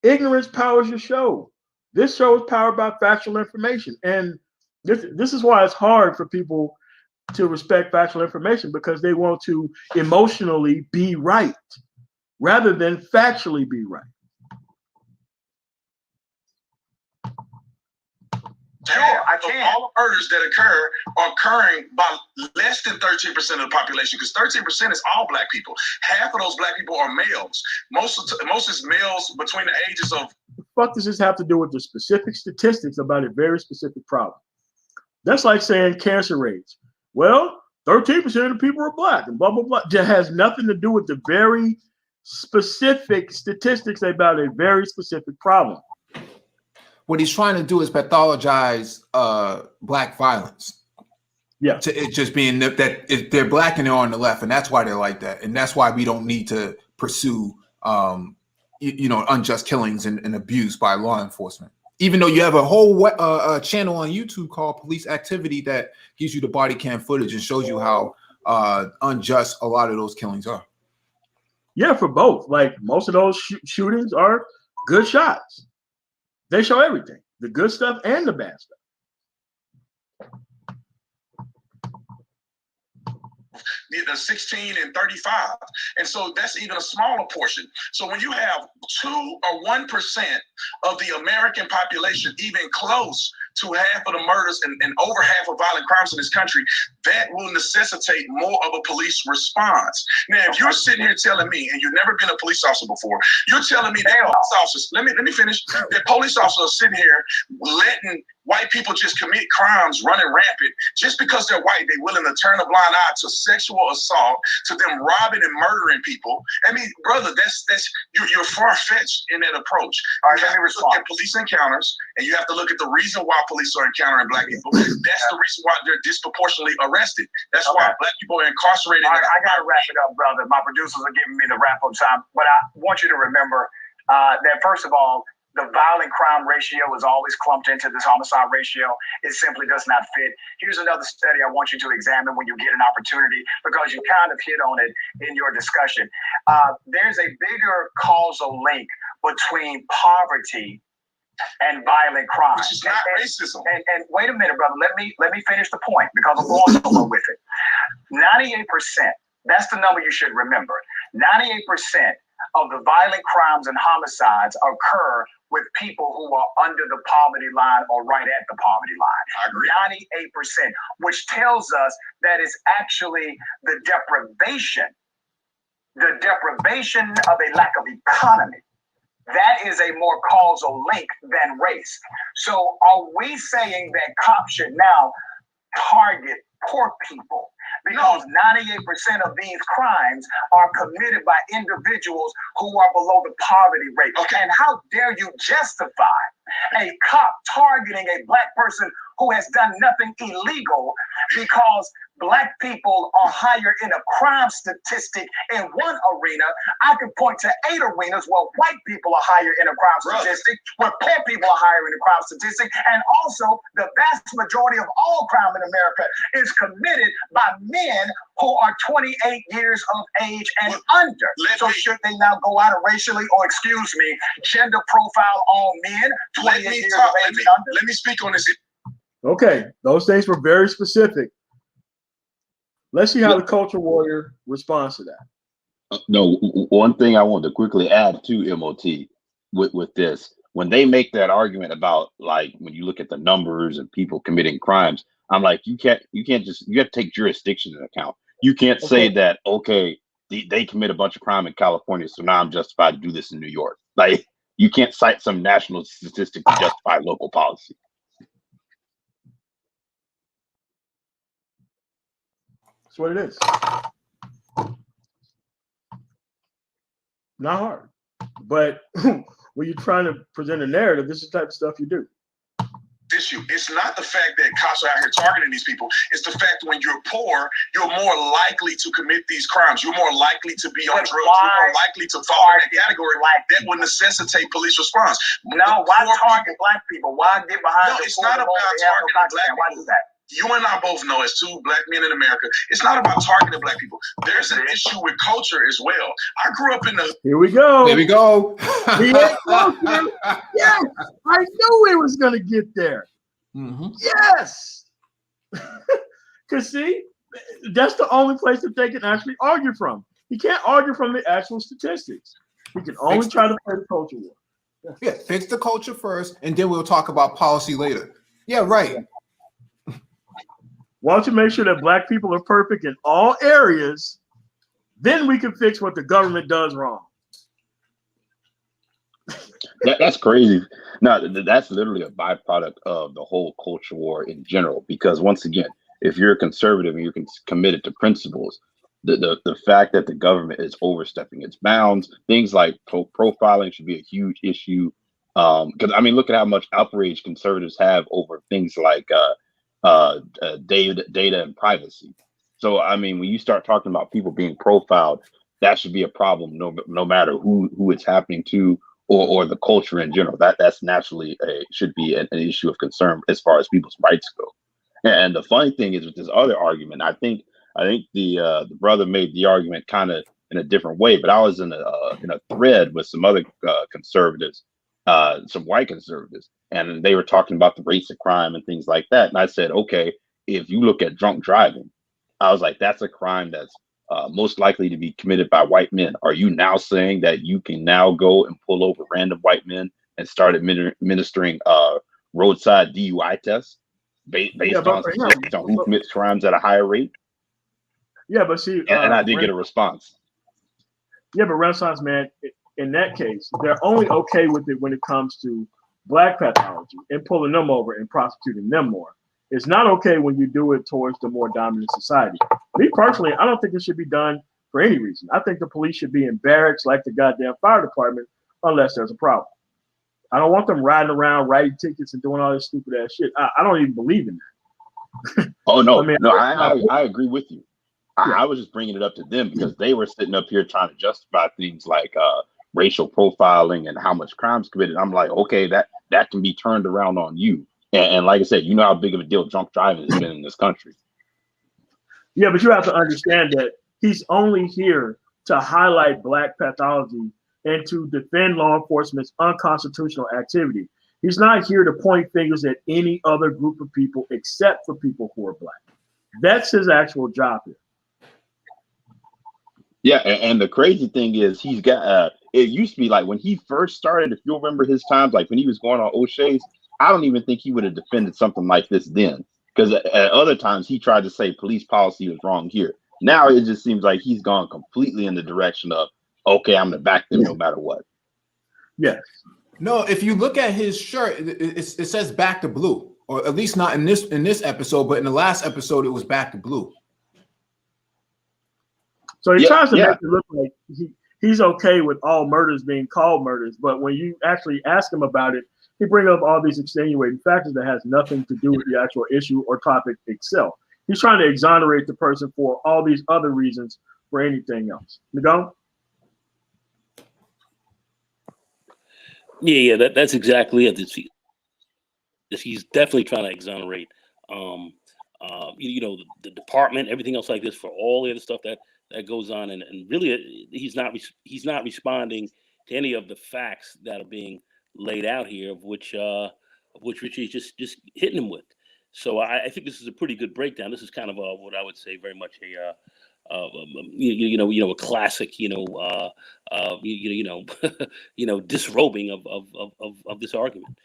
A: ignorance powers your show. This show is powered by factual information. And this is why it's hard for people to respect factual information, because they want to emotionally be right rather than factually be right.
B: I can't.
C: All the murders that occur are occurring by less than 13% of the population, because 13% is all black people. Half of those black people are males. Most is males between the ages of.
A: What does this have to do with the specific statistics about a very specific problem? That's like saying cancer rates. Well, 13% of the people are black and blah, blah, blah. That has nothing to do with the very specific statistics about a very specific problem.
D: What he's trying to do is pathologize black violence.
A: Yeah.
D: To it just being that they're black and they're on the left, and that's why they're like that. And that's why we don't need to pursue unjust killings and abuse by law enforcement. Even though you have a whole channel on YouTube called Police Activity that gives you the body cam footage and shows you how unjust a lot of those killings are.
A: Yeah, for both. Like most of those shootings are good shots. They show everything, the good stuff and the bad stuff.
C: The 16 and 35. And so that's even a smaller portion. So when you have 2 or 1% of the American population, even close to half of the murders and over half of violent crimes in this country, that will necessitate more of a police response. Now, if you're sitting here telling me, and you've never been a police officer before, you're telling me that police officers, let me finish, that police officers are sitting here letting white people just commit crimes running rampant just because they're white. They're willing to turn a blind eye to sexual assault, to them robbing and murdering people. I mean, brother, you're far-fetched in that approach.
B: All right,
C: you have to look at police encounters, and you have to look at the reason why police are encountering black people. That's the reason why they're disproportionately arrested. That's why black people are incarcerated.
B: All right, I gotta wrap it up, brother. My producers are giving me the wrap-up time, but I want you to remember that first of all, the violent crime ratio is always clumped into this homicide ratio. It simply does not fit. Here's another study I want you to examine when you get an opportunity, because you kind of hit on it in your discussion. There's a bigger causal link between poverty and violent crime.
C: Which is not racism.
B: And wait a minute, brother. Let me finish the point, because I'm going somewhere with it. 98%. That's the number you should remember. 98% of the violent crimes and homicides occur with people who are under the poverty line or right at the poverty line.
C: I agree.
B: 98%, which tells us that it's actually the deprivation of a lack of economy. That is a more causal link than race. So are we saying that cops should now target poor people? Because 98% of these crimes are committed by individuals who are below the poverty rate.
C: Okay.
B: And how dare you justify a cop targeting a black person who has done nothing illegal because black people are higher in a crime statistic in one arena? I can point to 8 arenas where white people are higher in a crime statistic, where poor people are higher in a crime statistic, and also the vast majority of all crime in America is committed by men who are 28 years of age and under. So should they now go out and racially, or excuse me, gender profile all men 28 years of age and under?
C: Let me speak on this.
A: Okay, those things were very specific. Let's see how the culture warrior responds to that.
E: No, one thing I wanted to quickly add to MOT with this, when they make that argument about, like, when you look at the numbers and people committing crimes, I'm like, you have to take jurisdiction into account. You can't say that, okay, they commit a bunch of crime in California, so now I'm justified to do this in New York. Like, you can't cite some national statistic to justify local policy.
A: That's what it is. Not hard. But when you're trying to present a narrative, this is the type of stuff you do.
C: Issue. It's not the fact that cops are out here targeting these people. It's the fact that when you're poor, you're more likely to commit these crimes. You're more likely to be on drugs. You're more likely to fall in that category. That will necessitate police response.
B: No, why target black people? Why get behind?
C: No, it's not about targeting black people.
B: Why do that?
C: You and I both know, as 2 black men in America, it's not about targeting black people. There's an issue with culture as well. I grew up in the...
A: Here we go.
D: There we go.
A: Yes, I knew it was going to get there.
D: Mm-hmm.
A: Yes. Because see, that's the only place that they can actually argue from. He can't argue from the actual statistics. He can only try to play the culture war.
D: Yeah, fix the culture first, and then we'll talk about policy later. Yeah, right.
A: Why don't you make sure that black people are perfect in all areas? Then we can fix what the government does wrong.
E: That's crazy. No, that's literally a byproduct of the whole culture war in general. Because once again, if you're a conservative and you're committed to principles, the fact that the government is overstepping its bounds, things like profiling should be a huge issue. Because I mean, look at how much outrage conservatives have over things like data and privacy. So I mean, when you start talking about people being profiled, that should be a problem, no matter who it's happening to, or the culture in general. That's naturally should be an issue of concern as far as people's rights go. And the funny thing is, with this other argument, I think the brother made the argument kind of in a different way. But I was in a thread with some other conservatives, some white conservatives, and they were talking about the rates of crime and things like that. And I said, okay, if you look at drunk driving, I was like, that's a crime that's most likely to be committed by white men. Are you now saying that you can now go and pull over random white men and start administering roadside DUI tests based on who commits crimes at a higher rate?
A: Yeah, but see,
E: and I did get a response.
A: Yeah, but Renaissance man, in that case, they're only okay with it when it comes to black pathology and pulling them over and prosecuting them more. It's not okay when you do it towards the more dominant society. Me personally, I don't think it should be done for any reason. I think the police should be in barracks like the goddamn fire department unless there's a problem. I don't want them riding around, writing tickets and doing all this stupid ass shit. I don't even believe in that.
E: Oh, no, I agree with you. I was just bringing it up to them because they were sitting up here trying to justify things like racial profiling and how much crime's committed. I'm like, okay, that can be turned around on you. And like I said, you know how big of a deal drunk driving has been in this country.
A: Yeah, but you have to understand that he's only here to highlight black pathology and to defend law enforcement's unconstitutional activity. He's not here to point fingers at any other group of people except for people who are black. That's his actual job here.
E: Yeah, and the crazy thing is he's got it used to be like when he first started, if you'll remember his times, like when he was going on O'Shea's, I don't even think he would have defended something like this then. Because at other times he tried to say police policy was wrong here. Now it just seems like he's gone completely in the direction of, okay, I'm gonna back them no matter what.
A: Yes.
D: No, if you look at his shirt, it says back to blue, or at least not in this episode, but in the last episode it was back to blue.
A: So he tries to make it look like he's okay with all murders being called murders, but when you actually ask him about it, he brings up all these extenuating factors that has nothing to do with the actual issue or topic itself. He's trying to exonerate the person for all these other reasons for anything else. Nagon?
F: Yeah, that's exactly it. He's definitely trying to exonerate, the department, everything else like this for all the other stuff that goes on, and really he's not responding to any of the facts that are being laid out here, of which Richie is just hitting him with. So I think this is a pretty good breakdown. This is kind of what I would say very much a classic, disrobing of this argument.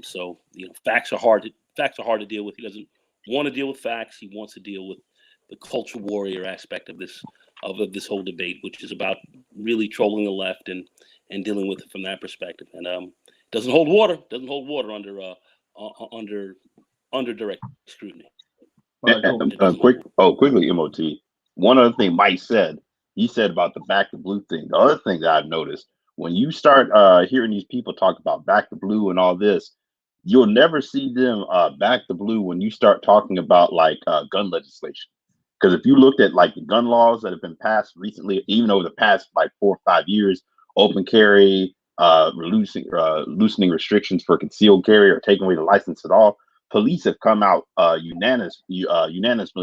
F: So facts are hard to deal with. He doesn't want to deal with facts. He wants to deal with the culture warrior aspect of this whole debate, which is about really trolling the left and dealing with it from that perspective. And doesn't hold water. Doesn't hold water under direct scrutiny.
E: Quickly, MOT. One other thing Mike said, he said about the back to blue thing. The other thing that I've noticed, when you start hearing these people talk about back to blue and all this, you'll never see them back to blue when you start talking about like gun legislation. Because if you looked at like the gun laws that have been passed recently, even over the past like 4 or 5 years, open carry, loosening restrictions for concealed carry or taking away the license at all, police have come out unanimously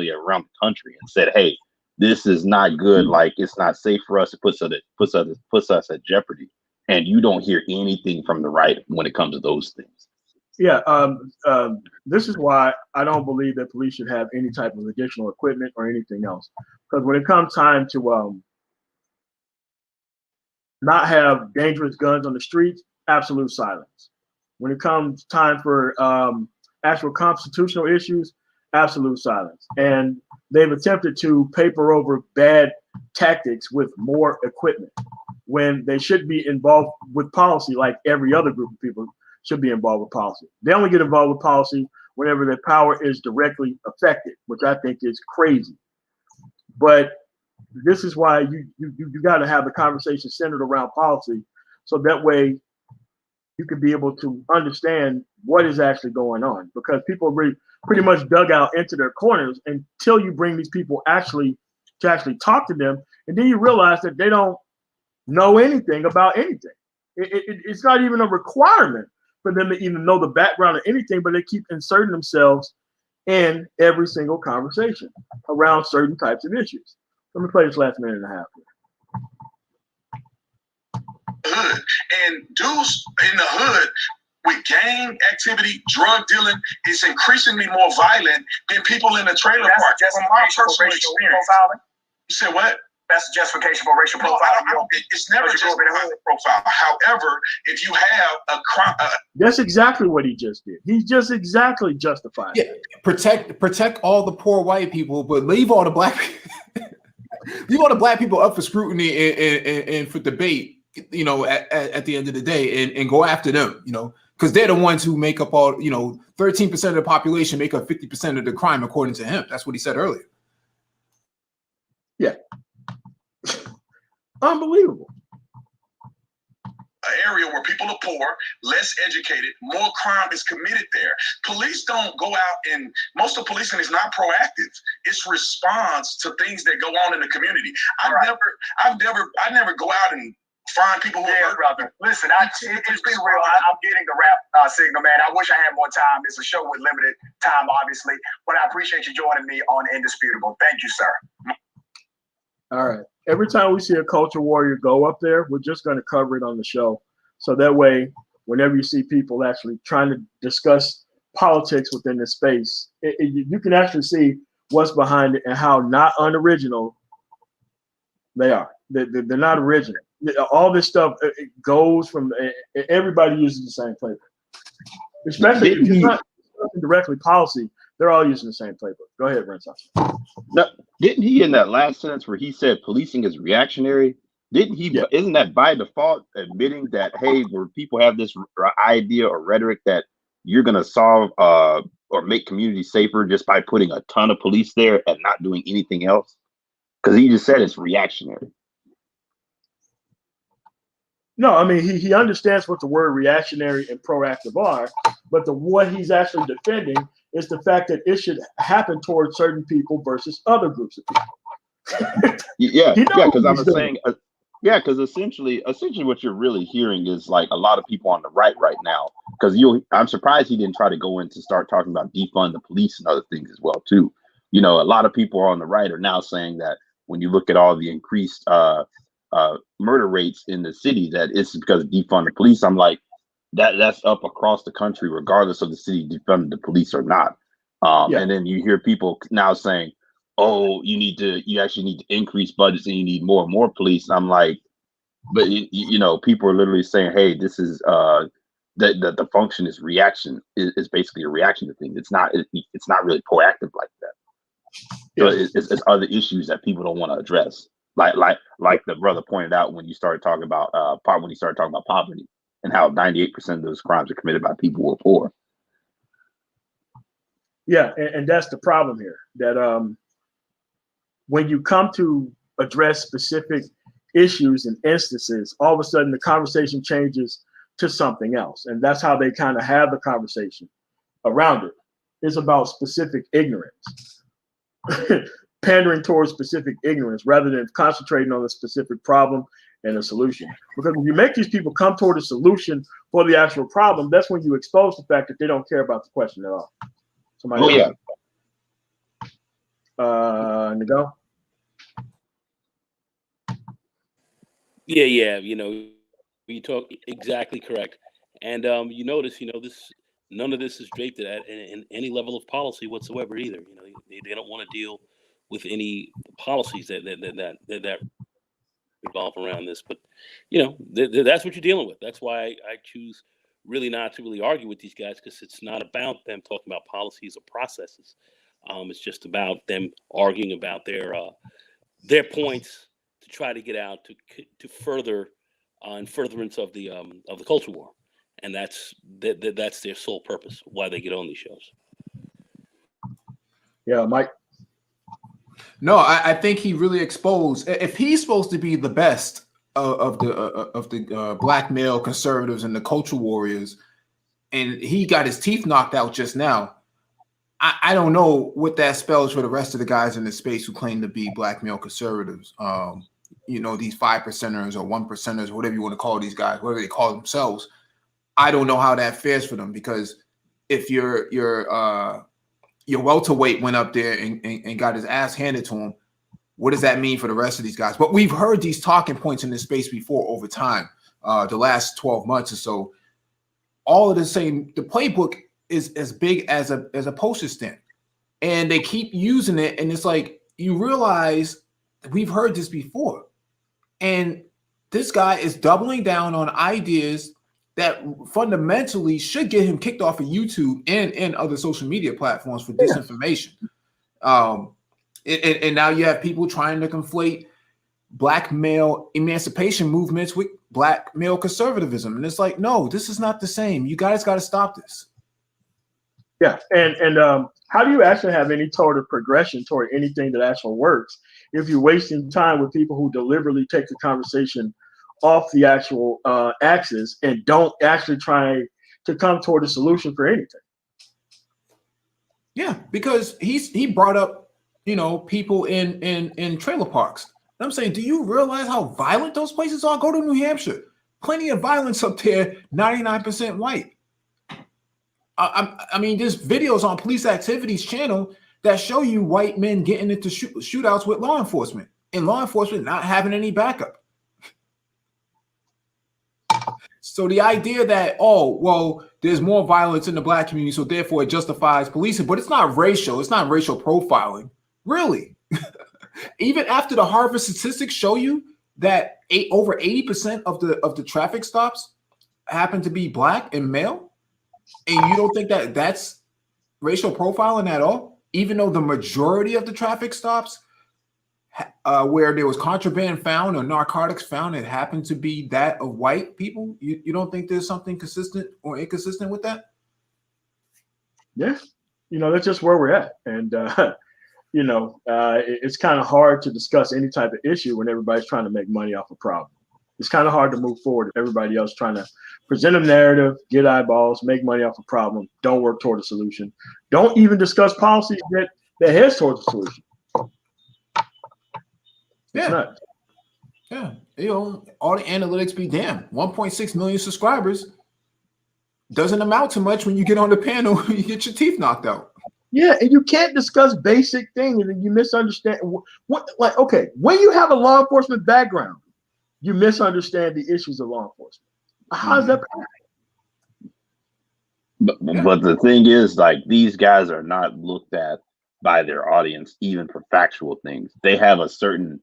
E: around the country and said, hey, this is not good. Like, it's not safe for us. It puts us at jeopardy. And you don't hear anything from the right when it comes to those things.
A: Yeah, this is why I don't believe that police should have any type of additional equipment or anything else. Because when it comes time to not have dangerous guns on the streets, absolute silence. When it comes time for actual constitutional issues, absolute silence. And they've attempted to paper over bad tactics with more equipment when they should be involved with policy like every other group of people should be involved with policy. They only get involved with policy whenever their power is directly affected, which I think is crazy. But this is why you got to have the conversation centered around policy, so that way you can be able to understand what is actually going on. Because people are pretty much dug out into their corners until you bring these people to actually talk to them, and then you realize that they don't know anything about anything. It's not even a requirement for them to even know the background of anything, but they keep inserting themselves in every single conversation around certain types of issues. Let me play this last minute and a half here.
C: Hood. And dudes in the hood with gang activity, drug dealing is increasingly more violent than people in the trailer park. From my personal experience. You said what?
B: That's justification for racial profiling.
C: It's never just racial profile. However, if you have a crime,
A: that's exactly what he just did. He's just exactly justified.
D: Yeah, protect all the poor white people, but leave all the black people up for scrutiny and for debate. At the end of the day, and go after them. Because they're the ones who make up all. 13% of the population make up 50% of the crime, according to him. That's what he said earlier.
A: Yeah. Unbelievable.
C: An area where people are poor, less educated, more crime is committed there. Police don't go out and most of policing is not proactive. It's response to things that go on in the community. I never go out and find people who are
B: brother. Listen, it's been real. I'm getting the rap signal, man. I wish I had more time. It's a show with limited time, obviously, but I appreciate you joining me on Indisputable. Thank you, sir.
A: All right. Every time we see a culture warrior go up there, we're just going to cover it on the show. So that way, whenever you see people actually trying to discuss politics within the space, you can actually see what's behind it and how not unoriginal they are. They're not original. all this stuff it goes from everybody uses the same playbook, especially if it's not directly policy. They're all using the same playbook. Go ahead, Renzo.
E: No, didn't he in that last sentence where he said policing is reactionary? Didn't he?
A: Yeah.
E: Isn't that by default admitting that, hey, where people have this idea or rhetoric that you're going to solve or make communities safer just by putting a ton of police there and not doing anything else? Because he just said it's reactionary.
A: No, I mean he understands what the word reactionary and proactive are, but what he's actually defending is the fact that it should happen towards certain people versus other groups of people.
E: Yeah, because I'm saying, because essentially what you're really hearing is like a lot of people on the right now. Because I'm surprised he didn't try to go in to start talking about defund the police and other things as well too. You know, a lot of people on the right are now saying that when you look at all the increased murder rates in the city, that it's because of defund the police. I'm like, that's up across the country, regardless of the city defunding the police or not. And then you hear people now saying, "Oh, you actually need to increase budgets and you need more and more police." And I'm like, but you know, people are literally saying, "Hey, this is that the function is reaction is basically a reaction to things. It's not really proactive like that." So it's other issues that people don't want to address. Like the brother pointed out when you started talking about poverty and how 98% of those crimes are committed by people who are poor.
A: Yeah, and that's the problem here. That when you come to address specific issues and instances, all of a sudden the conversation changes to something else, and that's how they kind of have the conversation around it. It's about specific ignorance. Pandering towards specific ignorance rather than concentrating on a specific problem and a solution. Because when you make these people come toward a solution for the actual problem, that's when you expose the fact that they don't care about the question at all. Somebody else? Nego?
F: Yeah, you know, you talk exactly correct. And you notice, you know, this none of this is draped in any level of policy whatsoever either. You know, they don't want to deal with any policies that revolve around this. But you know, that's what you're dealing with. That's why I choose really not to really argue with these guys, because it's not about them talking about policies or processes. It's just about them arguing about their points to try to get out to further in furtherance of the culture war, and that's their sole purpose why they get on these shows.
A: Yeah, Mike.
D: No, I think he really exposed. If he's supposed to be the best of the black male conservatives and the culture warriors, and he got his teeth knocked out just now, I don't know what that spells for the rest of the guys in the space who claim to be black male conservatives. You know, these 5%ers or 1%ers, whatever you want to call these guys, whatever they call themselves. I don't know how that fares for them, because if your welterweight went up there and got his ass handed to him, what does that mean for the rest of these guys? But we've heard these talking points in this space before over time, the last 12 months or so. All of the same, the playbook is as big as a postage stamp, and they keep using it. And it's like, you realize we've heard this before, and this guy is doubling down on ideas that fundamentally should get him kicked off of YouTube and other social media platforms for disinformation. And now you have people trying to conflate black male emancipation movements with black male conservatism. And it's like, no, this is not the same. You guys got to stop this.
A: Yeah, and how do you actually have any sort of progression toward anything that actually works if you're wasting time with people who deliberately take the conversation off the actual axis and don't actually try to come toward a solution for anything?
D: Yeah, because he brought up, you know, people in trailer parks. And I'm saying, do you realize how violent those places are? Go to New Hampshire. Plenty of violence up there, 99% white. I mean, there's videos on Police Activities channel that show you white men getting into shootouts with law enforcement, and law enforcement not having any backup. So the idea that, oh, well, there's more violence in the black community, so therefore it justifies policing, but it's not racial. It's not racial profiling. Really? Even after the Harvard statistics show you that over 80% of the traffic stops happen to be black and male, and you don't think that that's racial profiling at all, even though the majority of the traffic stops where there was contraband found or narcotics found, it happened to be that of white people? You don't think there's something consistent or inconsistent with that?
A: Yeah, that's just where we're at. And, it's kind of hard to discuss any type of issue when everybody's trying to make money off a problem. It's kind of hard to move forward if everybody else trying to present a narrative, get eyeballs, make money off a problem, don't work toward a solution, don't even discuss policies that heads towards a solution.
D: Yeah. All the analytics be damned. 1.6 million subscribers doesn't amount to much when you get on the panel and you get your teeth knocked out.
A: Yeah, and you can't discuss basic things and you misunderstand. Okay, when you have a law enforcement background, you misunderstand the issues of law enforcement. How's that?
E: But the thing is, like, these guys are not looked at by their audience, even for factual things. They have a certain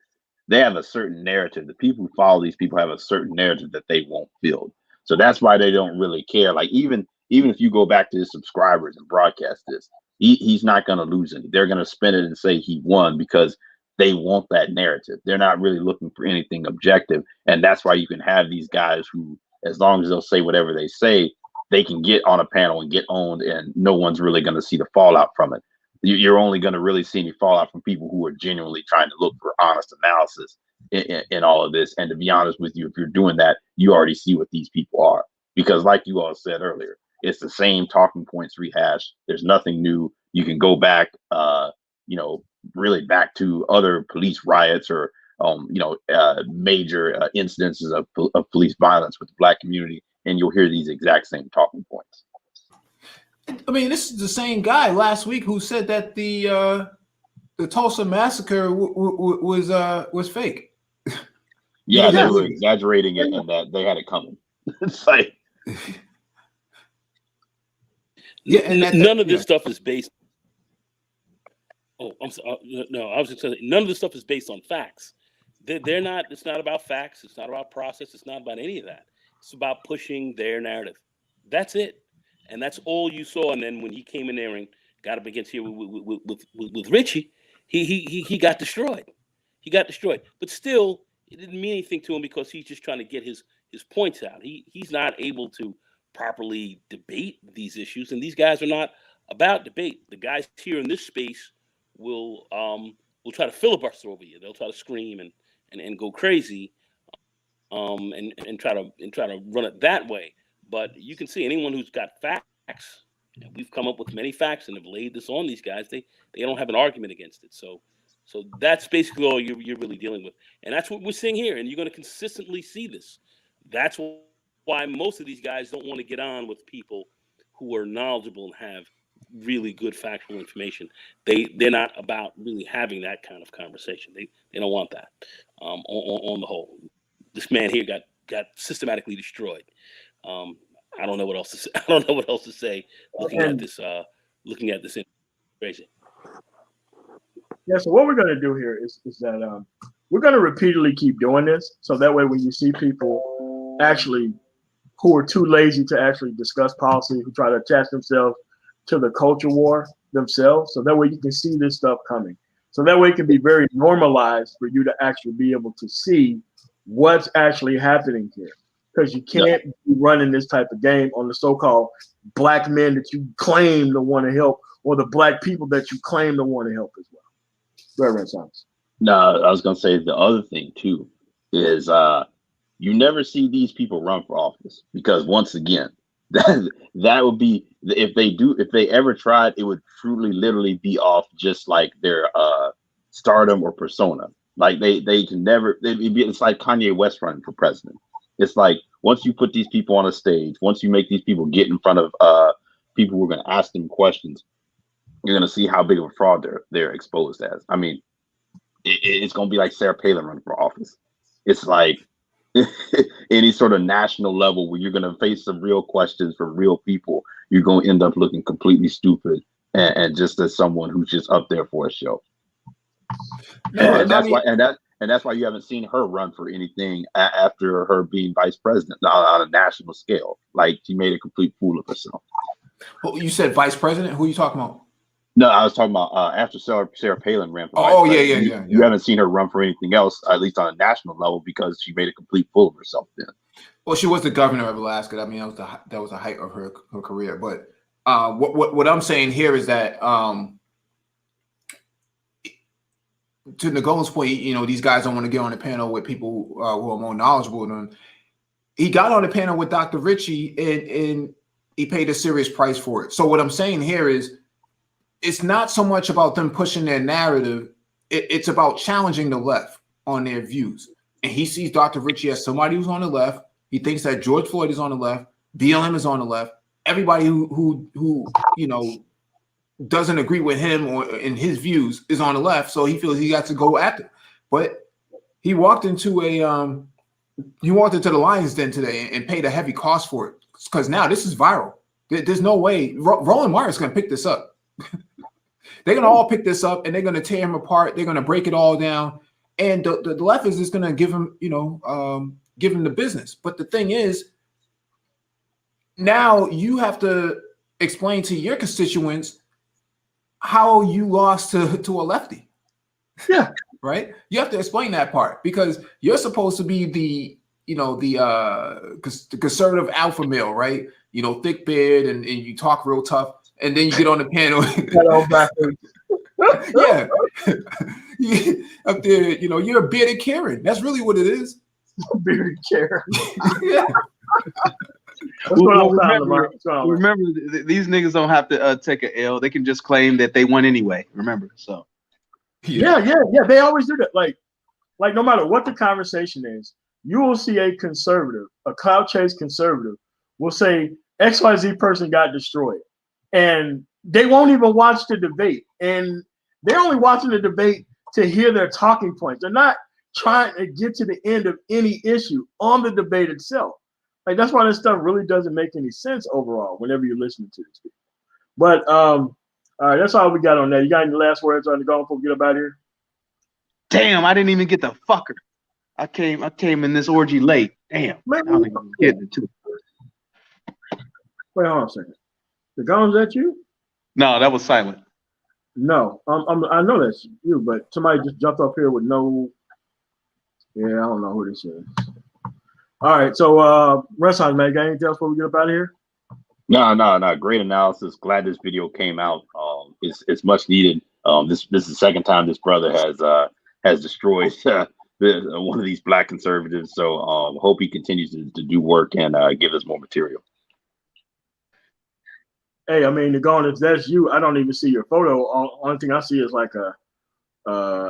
E: narrative. The people who follow these people have a certain narrative that they won't build. So that's why they don't really care. Like, even if you go back to his subscribers and broadcast this, he's not going to lose any. They're going to spin it and say he won because they want that narrative. They're not really looking for anything objective. And that's why you can have these guys who, as long as they'll say whatever they say, they can get on a panel and get owned, and no one's really going to see the fallout from it. You're only going to really see any fallout from people who are genuinely trying to look for honest analysis in all of this. And to be honest with you, if you're doing that, you already see what these people are. Because like you all said earlier, it's the same talking points rehashed. There's nothing new. You can go back, really back to other police riots or, major incidences of police violence with the Black community, and you'll hear these exact same talking points.
D: I mean, this is the same guy last week who said that the Tulsa massacre was fake.
E: Yeah, they were exaggerating it and that they had it coming. It's like,
F: yeah, and none of this stuff is based. Oh, I'm sorry. No, I was just saying none of this stuff is based on facts. They're not. It's not about facts. It's not about process. It's not about any of that. It's about pushing their narrative. That's it, and that's all you saw. And then when he came in there and got up against here with Richey, he got destroyed. He got destroyed. But still, it didn't mean anything to him because he's just trying to get his points out. He's not able to properly debate these issues, and these guys are not about debate. The guys here in this space will try to filibuster over you. They'll try to scream and go crazy, and try to run it that way. But you can see anyone who's got facts. We've come up with many facts and have laid this on these guys. They don't have an argument against it. So that's basically all you're really dealing with, and that's what we're seeing here. And you're going to consistently see this. That's why most of these guys don't want to get on with people who are knowledgeable and have really good factual information. They're not about really having that kind of conversation. They don't want that. On the whole, this man here got systematically destroyed. I don't know what else to say. I don't know what else to say. Looking at this crazy.
A: Yeah. So what we're going to do here is that we're going to repeatedly keep doing this, so that way when you see people actually who are too lazy to actually discuss policy, who try to attach themselves to the culture war themselves, so that way you can see this stuff coming. So that way it can be very normalized for you to actually be able to see what's actually happening here. Because you can't be running this type of game on the so-called Black men that you claim to want to help, or the Black people that you claim to want to help as well. Reverend Thomas.
E: No, I was going to say the other thing too is you never see these people run for office, because once again, that would be, if they ever tried, it would truly literally be off just like their stardom or persona. Like they can never, it's like Kanye West running for president. It's like, once you put these people on a stage, once you make these people get in front of people who are going to ask them questions, you're going to see how big of a fraud they're exposed as. I mean, it's going to be like Sarah Palin running for office. It's like any sort of national level where you're going to face some real questions from real people, you're going to end up looking completely stupid and just as someone who's just up there for a show. And And that's why you haven't seen her run for anything after her being vice president on a national scale. Like, she made a complete fool of herself.
D: Well, you said vice president. Who are you talking about?
E: No, I was talking about after Sarah Palin ran for
D: vice
E: president.
D: Yeah.
E: You haven't seen her run for anything else, at least on a national level, because she made a complete fool of herself then.
D: Well, she was the governor of Alaska. I mean, that was the height of her career. But what I'm saying here is that to Nagone's point, you know, these guys don't want to get on the panel with people who are more knowledgeable than them. He got on the panel with Dr. Richey, and he paid a serious price for it. So what I'm saying here is, it's not so much about them pushing their narrative. It's about challenging the left on their views. And he sees Dr. Richey as somebody who's on the left. He thinks that George Floyd is on the left. BLM is on the left. Everybody who you know, doesn't agree with him or in his views is on the left, so he feels he got to go at them. But he walked into the Lions Den today and paid a heavy cost for it, because now this is viral. There's no way Roland Martin is going to pick this up. They're going to all pick this up and they're going to tear him apart. They're going to break it all down, and the left is just going to give him, you know, give him the business. But the thing is, now you have to explain to your constituents how you lost to a lefty.
A: Yeah.
D: Right? You have to explain that part, because you're supposed to be the conservative alpha male, right? You know, thick beard and you talk real tough, and then you get on the panel. Yeah. Up there, you know, you're a bearded Karen. That's really what it is.
A: Bearded Karen.
D: Yeah.
G: Remember, these niggas don't have to take an L. They can just claim that they won anyway. Remember, so
A: yeah. They always do that. Like no matter what the conversation is, you will see a conservative, a clout chase conservative, will say XYZ person got destroyed, and they won't even watch the debate. And they're only watching the debate to hear their talking points. They're not trying to get to the end of any issue on the debate itself. Like, that's why this stuff really doesn't make any sense overall whenever you're listening to this. But all right, that's all we got on that. You got any last words on the go before we get up out of here?
G: Damn, I didn't even get the fucker. I came in this orgy late. Damn.
A: Man,
G: I don't even get it too.
A: Wait, hold on a second. The gun, is that you?
G: No, that was silent.
A: No, I know that's you, but somebody just jumped up here with no. Yeah, I don't know who this is. All right, so Rashad, man, got anything else before we get up out of here?
E: No. Great analysis. Glad this video came out. It's much needed. This is the second time this brother has destroyed one of these black conservatives. So hope he continues to do work and give us more material.
A: Hey, I mean, if that's you, I don't even see your photo. Only thing I see is like I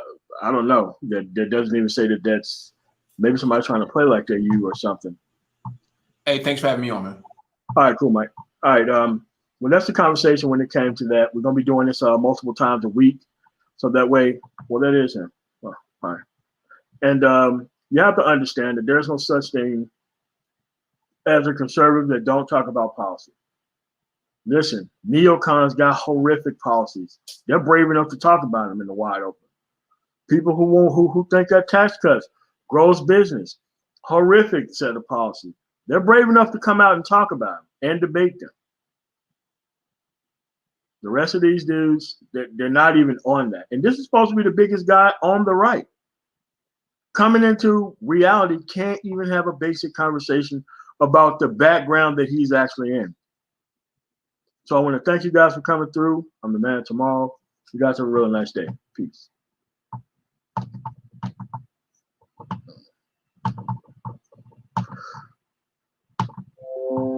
A: don't know. That doesn't even say that's maybe somebody trying to play like they're you or something.
D: Hey, thanks for having me on, man.
A: All right, cool, Mike. All right, well, that's the conversation when it came to that. We're gonna be doing this multiple times a week, so that way, well, that is him. Well, all right, and you have to understand that there's no such thing as a conservative that don't talk about policy. Listen, neocons got horrific policies. They're brave enough to talk about them in the wide open. People who think that tax cuts grows business, horrific set of policies. They're brave enough to come out and talk about them and debate them. The rest of these dudes, they're not even on that. And this is supposed to be the biggest guy on the right. Coming into reality, can't even have a basic conversation about the background that he's actually in. So I want to thank you guys for coming through. I'm the man tomorrow. You guys have a really nice day. Peace.